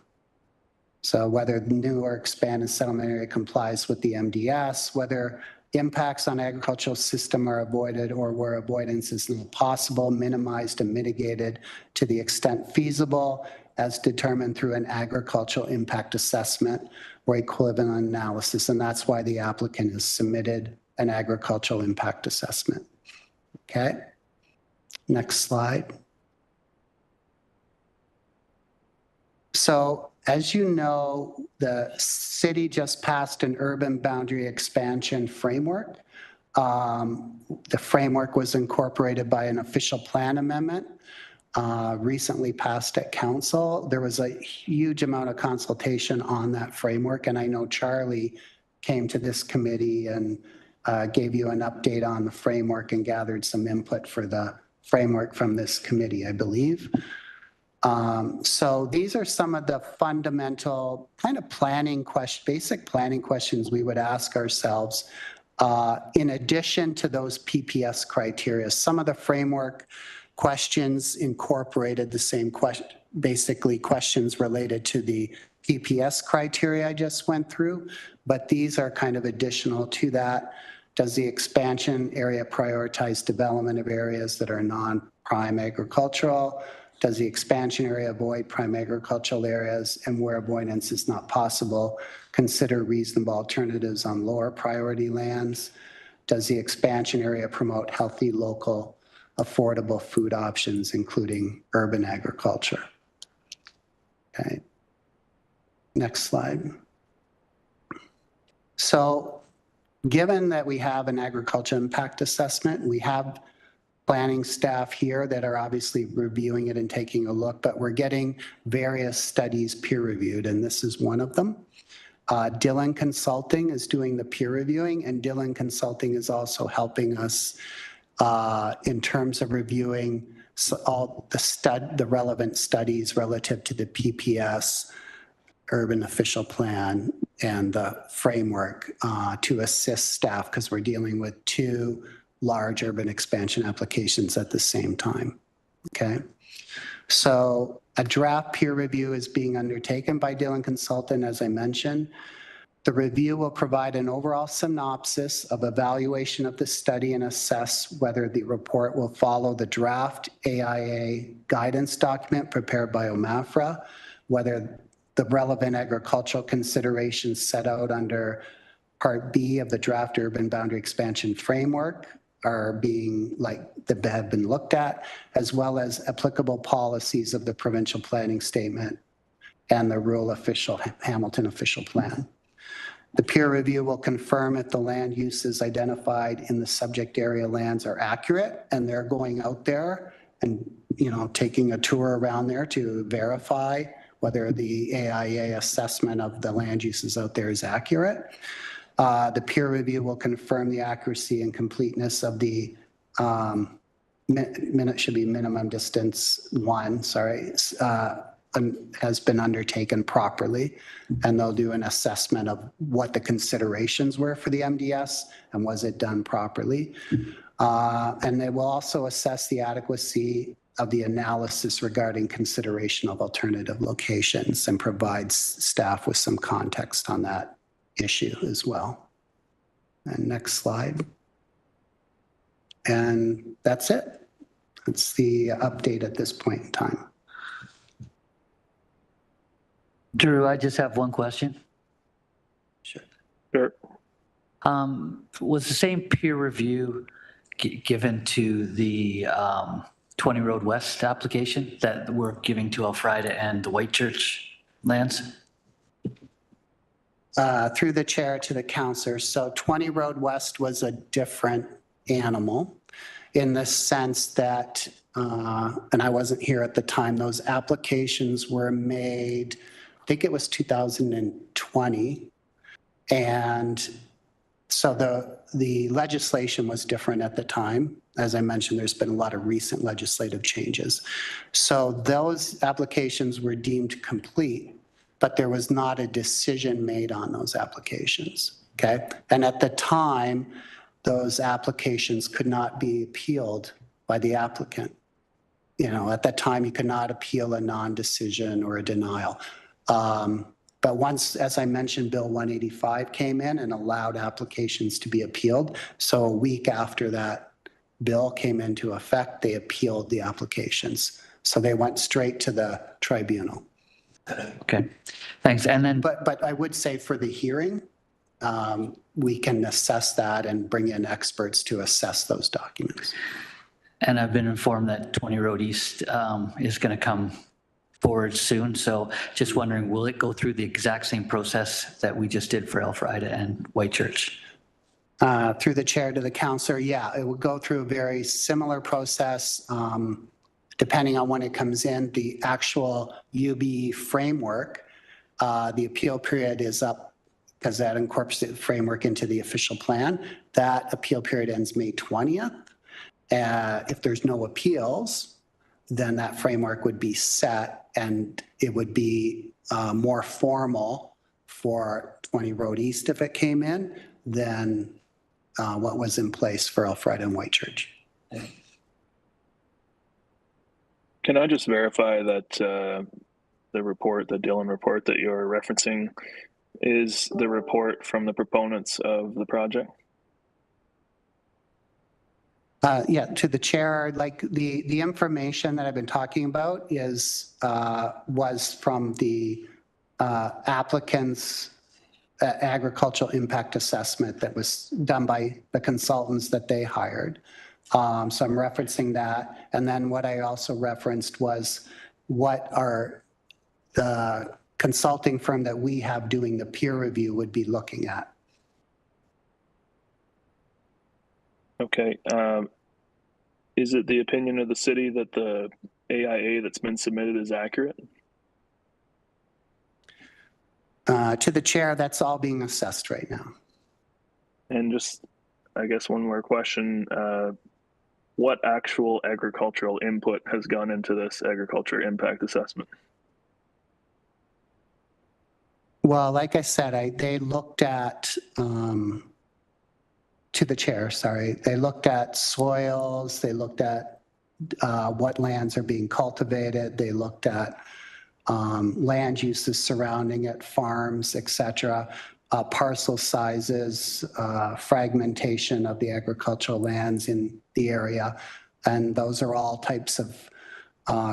So whether the new or expanded settlement area complies with the MDS, whether impacts on agricultural system are avoided or where avoidance is not possible, minimized and mitigated to the extent feasible as determined through an agricultural impact assessment or equivalent analysis. And that's why the applicant has submitted an agricultural impact assessment. Okay, next slide. So as you know, the city just passed an urban boundary expansion framework. The framework was incorporated by an official plan amendment recently passed at council. There was a huge amount of consultation on that framework, and I know Charlie came to this committee and gave you an update on the framework and gathered some input for the framework from this committee, I believe. So these are some of the fundamental kind of basic planning questions we would ask ourselves in addition to those PPS criteria. Some of the framework questions incorporated the same basically questions related to the PPS criteria I just went through, but these are kind of additional to that. Does the expansion area prioritize development of areas that are non-prime agricultural? Does the expansion area avoid prime agricultural areas, and where avoidance is not possible, consider reasonable alternatives on lower priority lands? Does the expansion area promote healthy, local, affordable food options, including urban agriculture? Okay. Next slide. So given that we have an agriculture impact assessment, we have planning staff here that are obviously reviewing it and taking a look, but we're getting various studies peer reviewed, and this is one of them. Dillon Consulting is doing the peer reviewing, and Dillon Consulting is also helping us in terms of reviewing all the relevant studies relative to the PPS, Urban Official Plan, and the framework to assist staff because we're dealing with two large urban expansion applications at the same time. Okay. So a draft peer review is being undertaken by Dillon Consultant, as I mentioned. The review will provide an overall synopsis of evaluation of the study and assess whether the report will follow the draft AIA guidance document prepared by OMAFRA, whether the relevant agricultural considerations set out under Part B of the draft urban boundary expansion framework are being have been looked at, as well as applicable policies of the provincial planning statement and the rural Hamilton official plan. The peer review will confirm if the land uses identified in the subject area lands are accurate, and they're going out there and, taking a tour around there to verify whether the AIA assessment of the land uses out there is accurate. The peer review will confirm the accuracy and completeness of the minimum distance one, has been undertaken properly, and they'll do an assessment of what the considerations were for the MDS and was it done properly. And they will also assess the adequacy of the analysis regarding consideration of alternative locations and provides staff with some context on that issue as well. And next slide. And that's it. That's the update at this point in time. Drew, I just have one question. Sure. Was the same peer review given to the 20 Road West application that we're giving to Elfrida and the Whitechurch lands? Through the chair to the councillor. So 20 Road West was a different animal in the sense that, and I wasn't here at the time, those applications were made, I think it was 2020. And so the legislation was different at the time. As I mentioned, there's been a lot of recent legislative changes. So those applications were deemed complete, but there was not a decision made on those applications, okay? And at the time, those applications could not be appealed by the applicant. At that time, you could not appeal a non-decision or a denial. But once, as I mentioned, Bill 185 came in and allowed applications to be appealed. So a week after that bill came into effect, they appealed the applications. So they went straight to the tribunal. Okay, thanks. And then, but I would say for the hearing, we can assess that and bring in experts to assess those documents. And I've been informed that 20 Road East is going to come forward soon. So just wondering, will it go through the exact same process that we just did for Elfrida and Whitechurch? Through the chair to the councillor, yeah, it would go through a very similar process. Depending on when it comes in, the actual UB framework, the appeal period is up because that incorporates the framework into the official plan. That appeal period ends May 20th. If there's no appeals, then that framework would be set and it would be more formal for 20 Road East if it came in than what was in place for Elfrida and Whitechurch. Can I just verify that the report, the Dillon report that you're referencing, is the report from the proponents of the project? Yeah, to the chair, like the information that I've been talking about is was from the applicant's agricultural impact assessment that was done by the consultants that they hired. So I'm referencing that. And then what I also referenced was what our the consulting firm that we have doing the peer review would be looking at. Okay. Is it the opinion of the city that the AIA that's been submitted is accurate? To the chair, that's all being assessed right now. And just, I guess, one more question. What actual agricultural input has gone into this agriculture impact assessment? Well, like I said, they looked at, to the chair, sorry, they looked at soils, they looked at what lands are being cultivated, they looked at land uses surrounding it, farms, et cetera, parcel sizes, fragmentation of the agricultural lands in the area. And those are all types of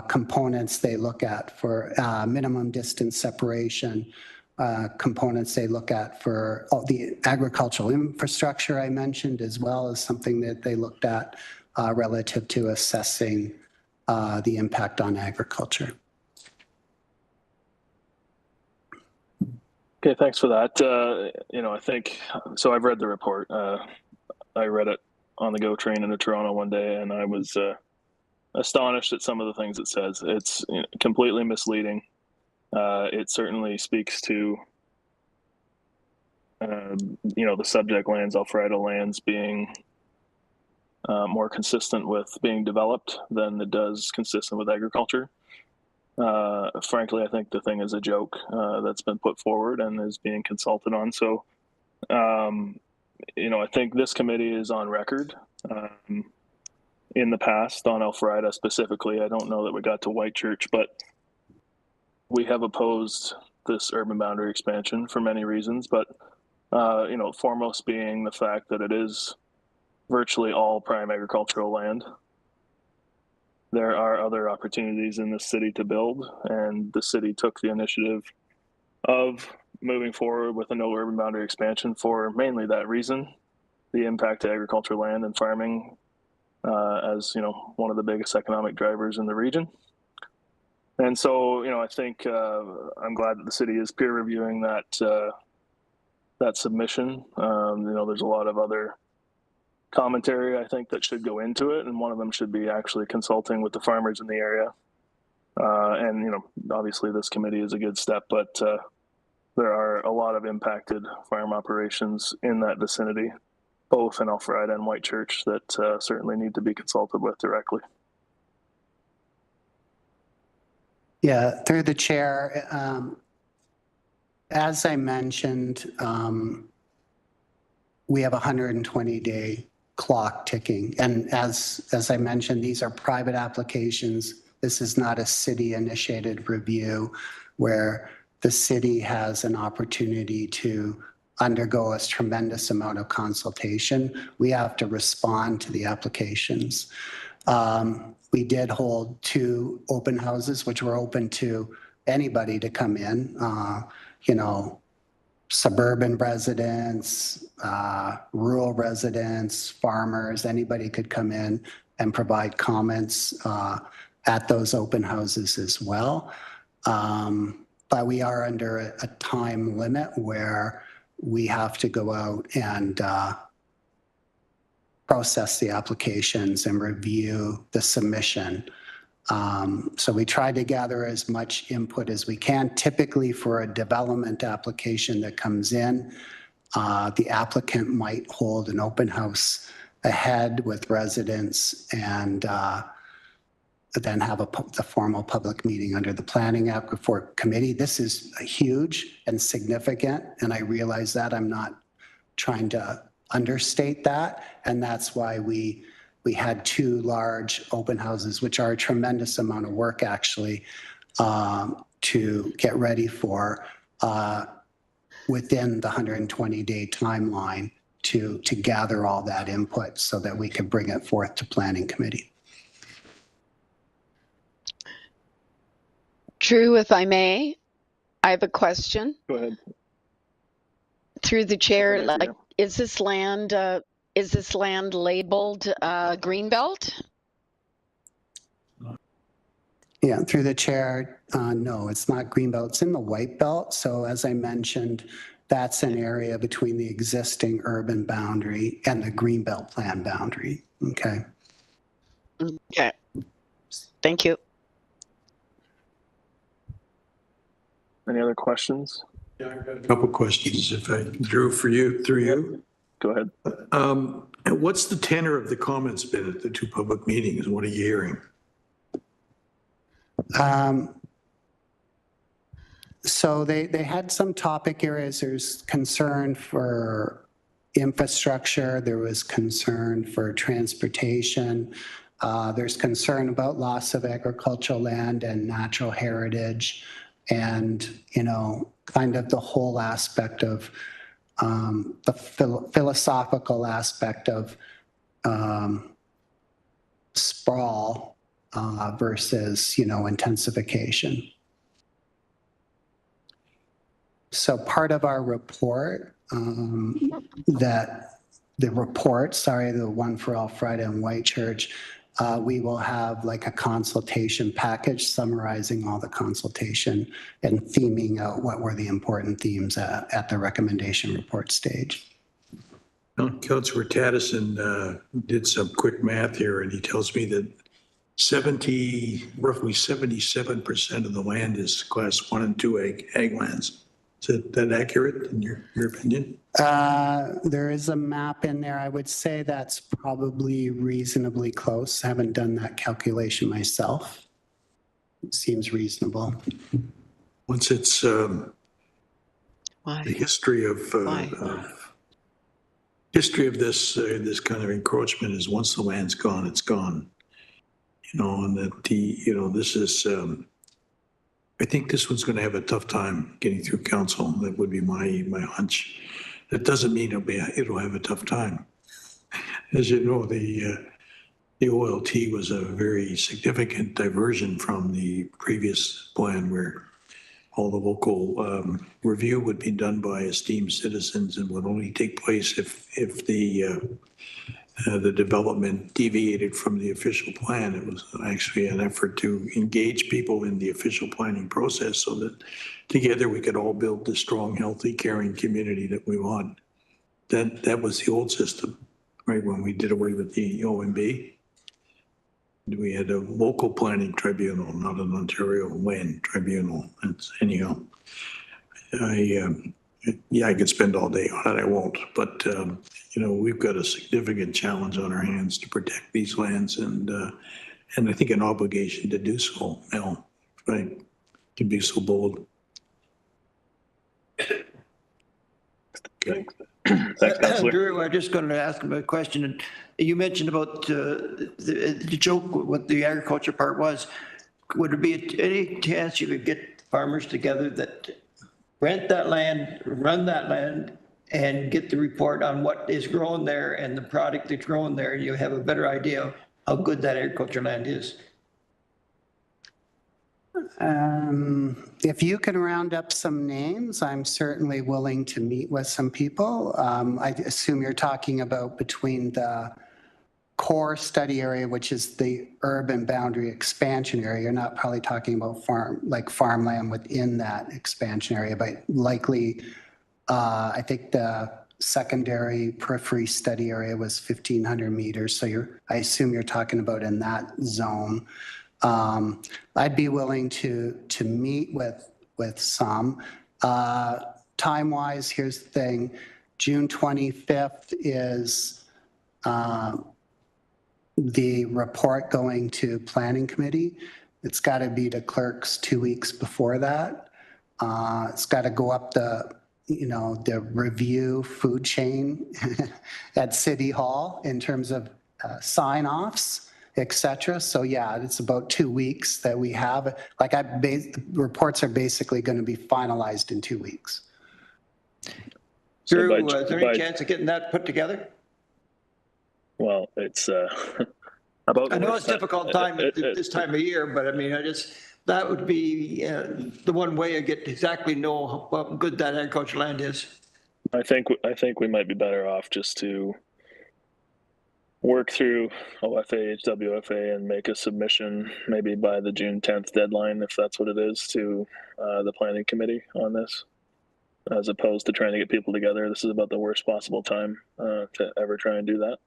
components they look at for minimum distance separation, components they look at for all the agricultural infrastructure I mentioned, as well as something that they looked at relative to assessing the impact on agriculture. Okay, thanks for that. I think, so I've read the report. I read it on the GO train into Toronto one day, and I was astonished at some of the things it says. It's completely misleading. It certainly speaks to, the subject lands, Alfreda lands, being more consistent with being developed than it does consistent with agriculture. Frankly, I think the thing is a joke that's been put forward and is being consulted on. So, I think this committee is on record in the past on Alfreda specifically. I don't know that we got to Whitechurch, but we have opposed this urban boundary expansion for many reasons. But, foremost being the fact that it is virtually all prime agricultural land. There are other opportunities in the city to build, and the city took the initiative of moving forward with a no urban boundary expansion for mainly that reason, the impact to agricultural land and farming as, one of the biggest economic drivers in the region. And so, I think I'm glad that the city is peer reviewing that submission. There's a lot of other commentary, I think, that should go into it, and one of them should be actually consulting with the farmers in the area. Obviously this committee is a good step, but there are a lot of impacted farm operations in that vicinity, both in Alfreda and Whitechurch, that certainly need to be consulted with directly. Yeah, through the chair, as I mentioned, we have a 120-day clock ticking. And as I mentioned, these are private applications. This is not a city-initiated review where the city has an opportunity to undergo a tremendous amount of consultation. We have to respond to the applications. We did hold 2 open houses, which were open to anybody to come in, suburban residents, rural residents, farmers, anybody could come in and provide comments at those open houses as well. But we are under a time limit where we have to go out and process the applications and review the submission. So we try to gather as much input as we can. Typically for a development application that comes in, the applicant might hold an open house ahead with residents and then have the formal public meeting under the Planning Act for committee. This is huge and significant, and I realize that. I'm not trying to understate that, and that's why we had 2 large open houses, which are a tremendous amount of work actually to get ready for within the 120-day timeline to gather all that input so that we can bring it forth to Planning Committee. Drew, if I may, I have a question. Go ahead. Through the chair, is this land labeled Greenbelt? Yeah, through the chair, no, it's not Greenbelt. It's in the White Belt. So as I mentioned, that's an area between the existing urban boundary and the Greenbelt plan boundary. Okay. Okay. Thank you. Any other questions? Yeah, I've got a couple questions, if I Drew, for you, through you. Go ahead. What's the tenor of the comments been at the 2 public meetings? What are you hearing? So they had some topic areas. There's concern for infrastructure. There was concern for transportation. There's concern about loss of agricultural land and natural heritage, and, you know, kind of the whole aspect of the philosophical aspect of sprawl versus, you know, intensification. So part of our report, the one for Alfreda and Whitechurch, we will have like a consultation package summarizing all the consultation and theming out what were the important themes at the recommendation report stage. Councillor Taddison did some quick math here, and he tells me that roughly 77% of the land is class 1 and 2 ag lands. Is that accurate in your opinion? There is a map in there. I would say that's probably reasonably close. I haven't done that calculation myself. It seems reasonable. Once it's the history of this kind of encroachment is once the land's gone, it's gone. You know, and that this is. I think this one's going to have a tough time getting through council. That would be my hunch. That doesn't mean it'll have a tough time. As you know, the OLT was a very significant diversion from the previous plan, where all the local review would be done by esteemed citizens and would only take place if the development deviated from the official plan. It was actually an effort to engage people in the official planning process so that together we could all build the strong, healthy, caring community that we want. That was the old system, right? When we did away with the OMB, we had a local planning tribunal, not an Ontario land tribunal. And anyhow, I could spend all day on it. I won't, but you know, we've got a significant challenge on our hands to protect these lands, and I think an obligation to do so. Mel, right? To be so bold. Okay. Thanks, Councillor. Drew, I'm just going to ask him a question. You mentioned about the joke, what the agriculture part was. Would there be any chance you could get farmers together that rent that land, run that land, and get the report on what is grown there and the product that's grown there? You have a better idea of how good that agriculture land is. If you can round up some names, I'm certainly willing to meet with some people. I assume you're talking about between the core study area, which is the urban boundary expansion area. You're not probably talking about farmland within that expansion area, but likely, I think the secondary periphery study area was 1,500 meters. So I assume you're talking about in that zone. I'd be willing to meet with some. Time-wise, here's the thing. June 25th is the report going to planning committee. It's got to be to clerks 2 weeks before that. It's got to go up the review food chain at City Hall in terms of sign-offs, etc. So yeah, it's about 2 weeks that we have. The reports are basically going to be finalized in 2 weeks. Drew, is there any chance of getting that put together? Well, it's about. I know it's a difficult time at this time of year, but I mean, that would be the one way to get exactly know how good that agricultural land is. I think we might be better off just to work through OFA, HWFA, and make a submission maybe by the June 10th deadline, if that's what it is, to the planning committee on this, as opposed to trying to get people together. This is about the worst possible time to ever try and do that.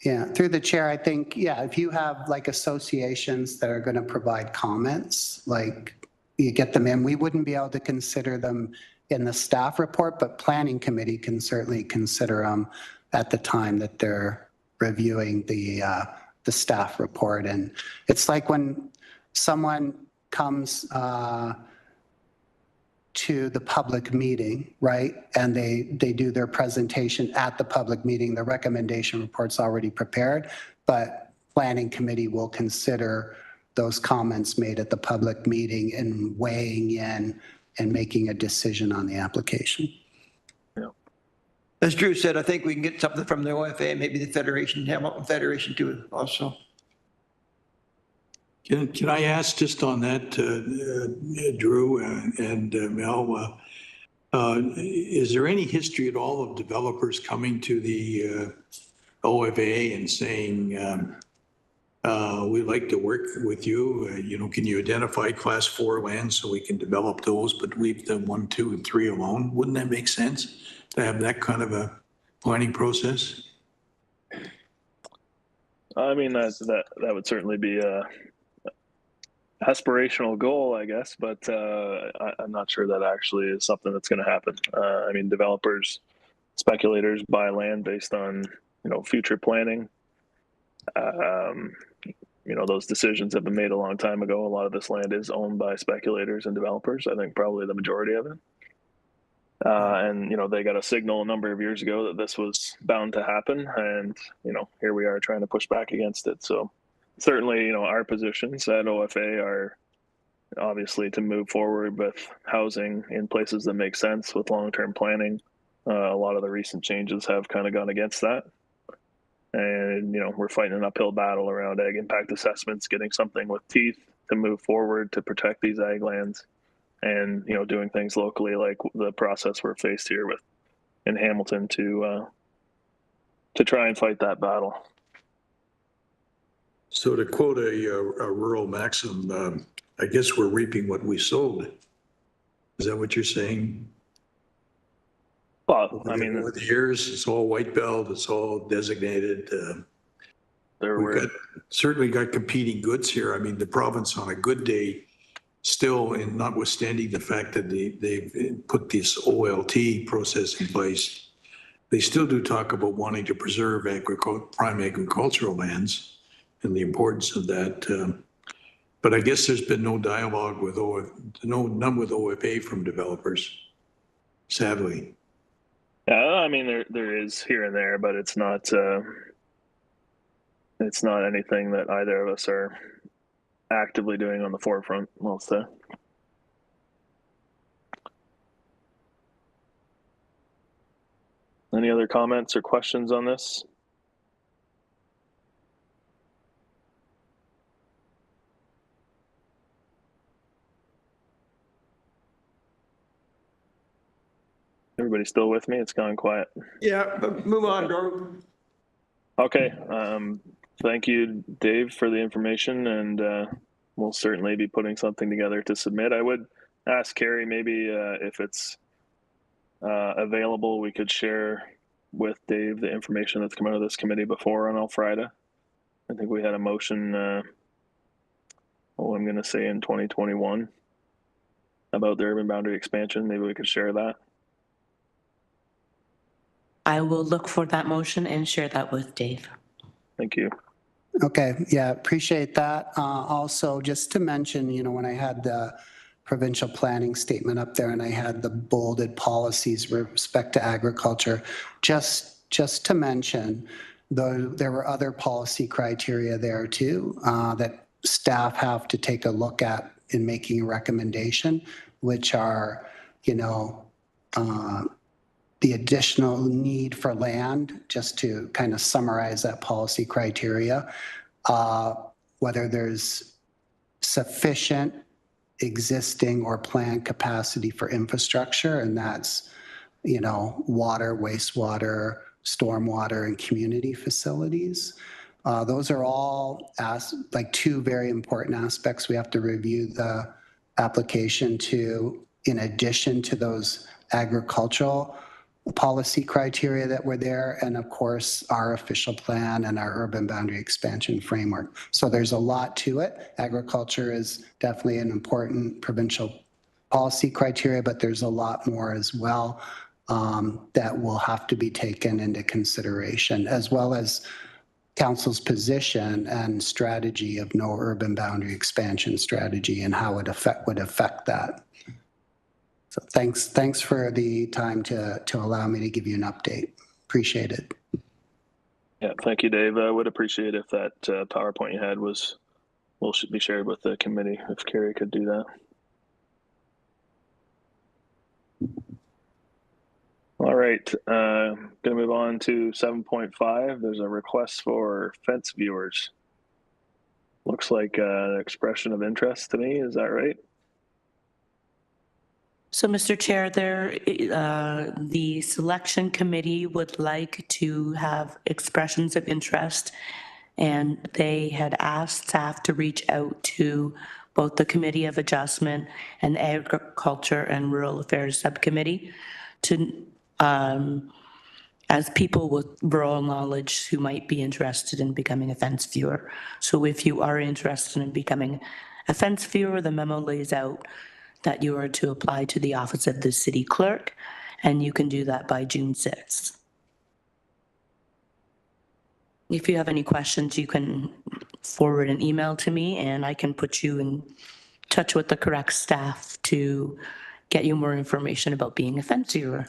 Yeah, through the chair, I think, yeah, if you have like associations that are going to provide comments, like you get them in, we wouldn't be able to consider them in the staff report, but planning committee can certainly consider them at the time that they're reviewing the staff report. And it's like when someone comes to the public meeting, right? And they do their presentation at the public meeting. The recommendation report's already prepared, but planning committee will consider those comments made at the public meeting and weighing in and making a decision on the application. Yeah. As Drew said, I think we can get something from the OFA, maybe the Federation, Hamilton Federation too also. Can I ask just on that, Drew and Mel, is there any history at all of developers coming to the OFA and saying, we'd like to work with you, can you identify class 4 lands so we can develop those, but leave the 1, 2, and 3 alone? Wouldn't that make sense to have that kind of a planning process? I mean, that would certainly be a aspirational goal, I guess, but I'm not sure that actually is something that's going to happen. I mean, developers, speculators buy land based on, future planning. Those decisions have been made a long time ago. A lot of this land is owned by speculators and developers. I think probably the majority of it. And they got a signal a number of years ago that this was bound to happen. And, here we are trying to push back against it. So certainly, our positions at OFA are obviously to move forward with housing in places that make sense with long-term planning. A lot of the recent changes have kind of gone against that. And, we're fighting an uphill battle around ag impact assessments, getting something with teeth to move forward to protect these ag lands and, doing things locally like the process we're faced here with in Hamilton to try and fight that battle. So to quote a rural maxim, I guess we're reaping what we sowed. Is that what you're saying? Well, I mean, over the years, it's all white belt, it's all designated. We've certainly got competing goods here. I mean, the province on a good day still, and notwithstanding the fact that they've put this OLT process in place, they still do talk about wanting to preserve prime agricultural lands and the importance of that. But I guess there's been no dialogue with none with OFA from developers, sadly. Yeah, I mean, there is here and there, but it's not anything that either of us are actively doing on the forefront, I'll say. Any other comments or questions on this? Everybody still with me? It's gone quiet. Yeah, but move on, Drew. Okay. Thank you, Dave, for the information, and we'll certainly be putting something together to submit. I would ask Carrie maybe if it's available, we could share with Dave the information that's come out of this committee before on Friday. I think we had a motion, I'm going to say in 2021 about the urban boundary expansion. Maybe we could share that. I will look for that motion and share that with Dave. Thank you. Okay, yeah, appreciate that. Also, just to mention, when I had the provincial planning statement up there and I had the bolded policies with respect to agriculture, just to mention, though there were other policy criteria there too that staff have to take a look at in making a recommendation, which are, the additional need for land, just to kind of summarize that policy criteria, whether there's sufficient existing or planned capacity for infrastructure, and that's, water, wastewater, stormwater, and community facilities. Those are all two very important aspects we have to review the application to, in addition to those agricultural policy criteria that were there, and of course our official plan and our urban boundary expansion framework. So there's a lot to it. Agriculture is definitely an important provincial policy criteria, but there's a lot more as well that will have to be taken into consideration, as well as council's position and strategy of no urban boundary expansion strategy and how it would affect that. So thanks for the time to allow me to give you an update. Appreciate it. Yeah, thank you, Dave. I would appreciate if that PowerPoint you had should be shared with the committee, if Carrie could do that. All right, gonna move on to 7.5. There's a request for fence viewers. Looks like an expression of interest to me. Is that right? So, Mr. Chair, the selection committee would like to have expressions of interest, and they had asked staff to reach out to both the Committee of Adjustment and the Agriculture and Rural Affairs Subcommittee to, as people with rural knowledge who might be interested in becoming a fence viewer. So if you are interested in becoming a fence viewer, the memo lays out that you are to apply to the office of the city clerk, and you can do that by June 6th. If you have any questions, you can forward an email to me and I can put you in touch with the correct staff to get you more information about being a fence viewer.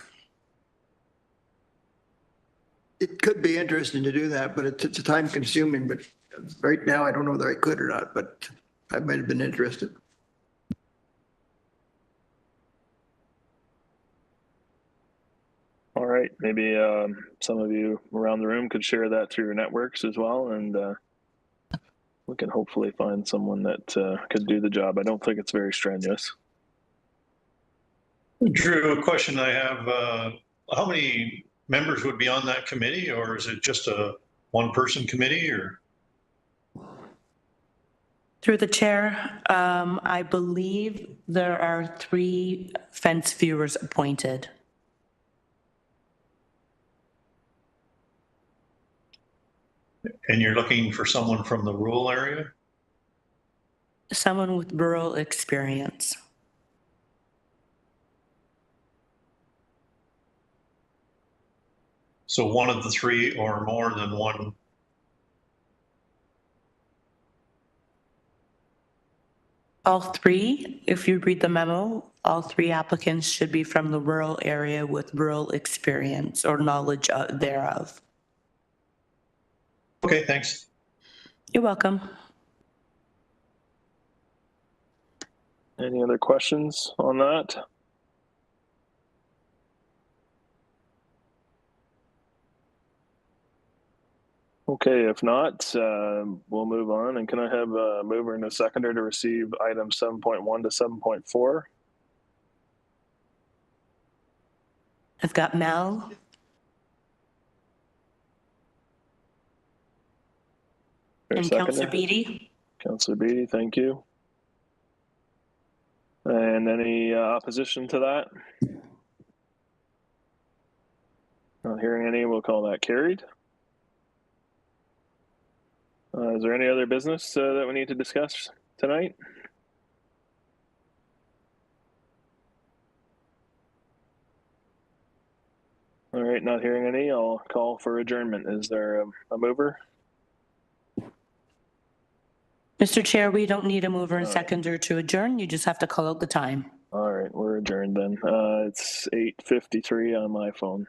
It could be interesting to do that, but it's time consuming, but right now I don't know whether I could or not, but I might have been interested. All right, maybe some of you around the room could share that through your networks as well, and we can hopefully find someone that could do the job. I don't think it's very strenuous. Drew, a question I have, how many members would be on that committee, or is it just a one-person committee, or? Through the chair, I believe there are 3 fence viewers appointed. And you're looking for someone from the rural area? Someone with rural experience. So one of the 3 or more than one? All 3, if you read the memo, all 3 applicants should be from the rural area with rural experience or knowledge thereof. Okay, thanks. You're welcome. Any other questions on that? Okay, if not, we'll move on. And can I have a mover and a seconder to receive items 7.1 to 7.4? I've got Mel. And Councillor Beatty. Councillor Beatty, thank you. And any opposition to that? Not hearing any, we'll call that carried. Is there any other business that we need to discuss tonight? All right, not hearing any, I'll call for adjournment. Is there a mover? Mr. Chair, we don't need a mover and seconder to adjourn. You just have to call out the time. All right, we're adjourned then. It's 8:53 on my phone.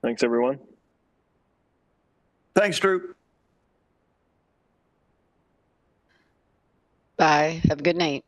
Thanks, everyone. Thanks, Drew. Bye. Have a good night.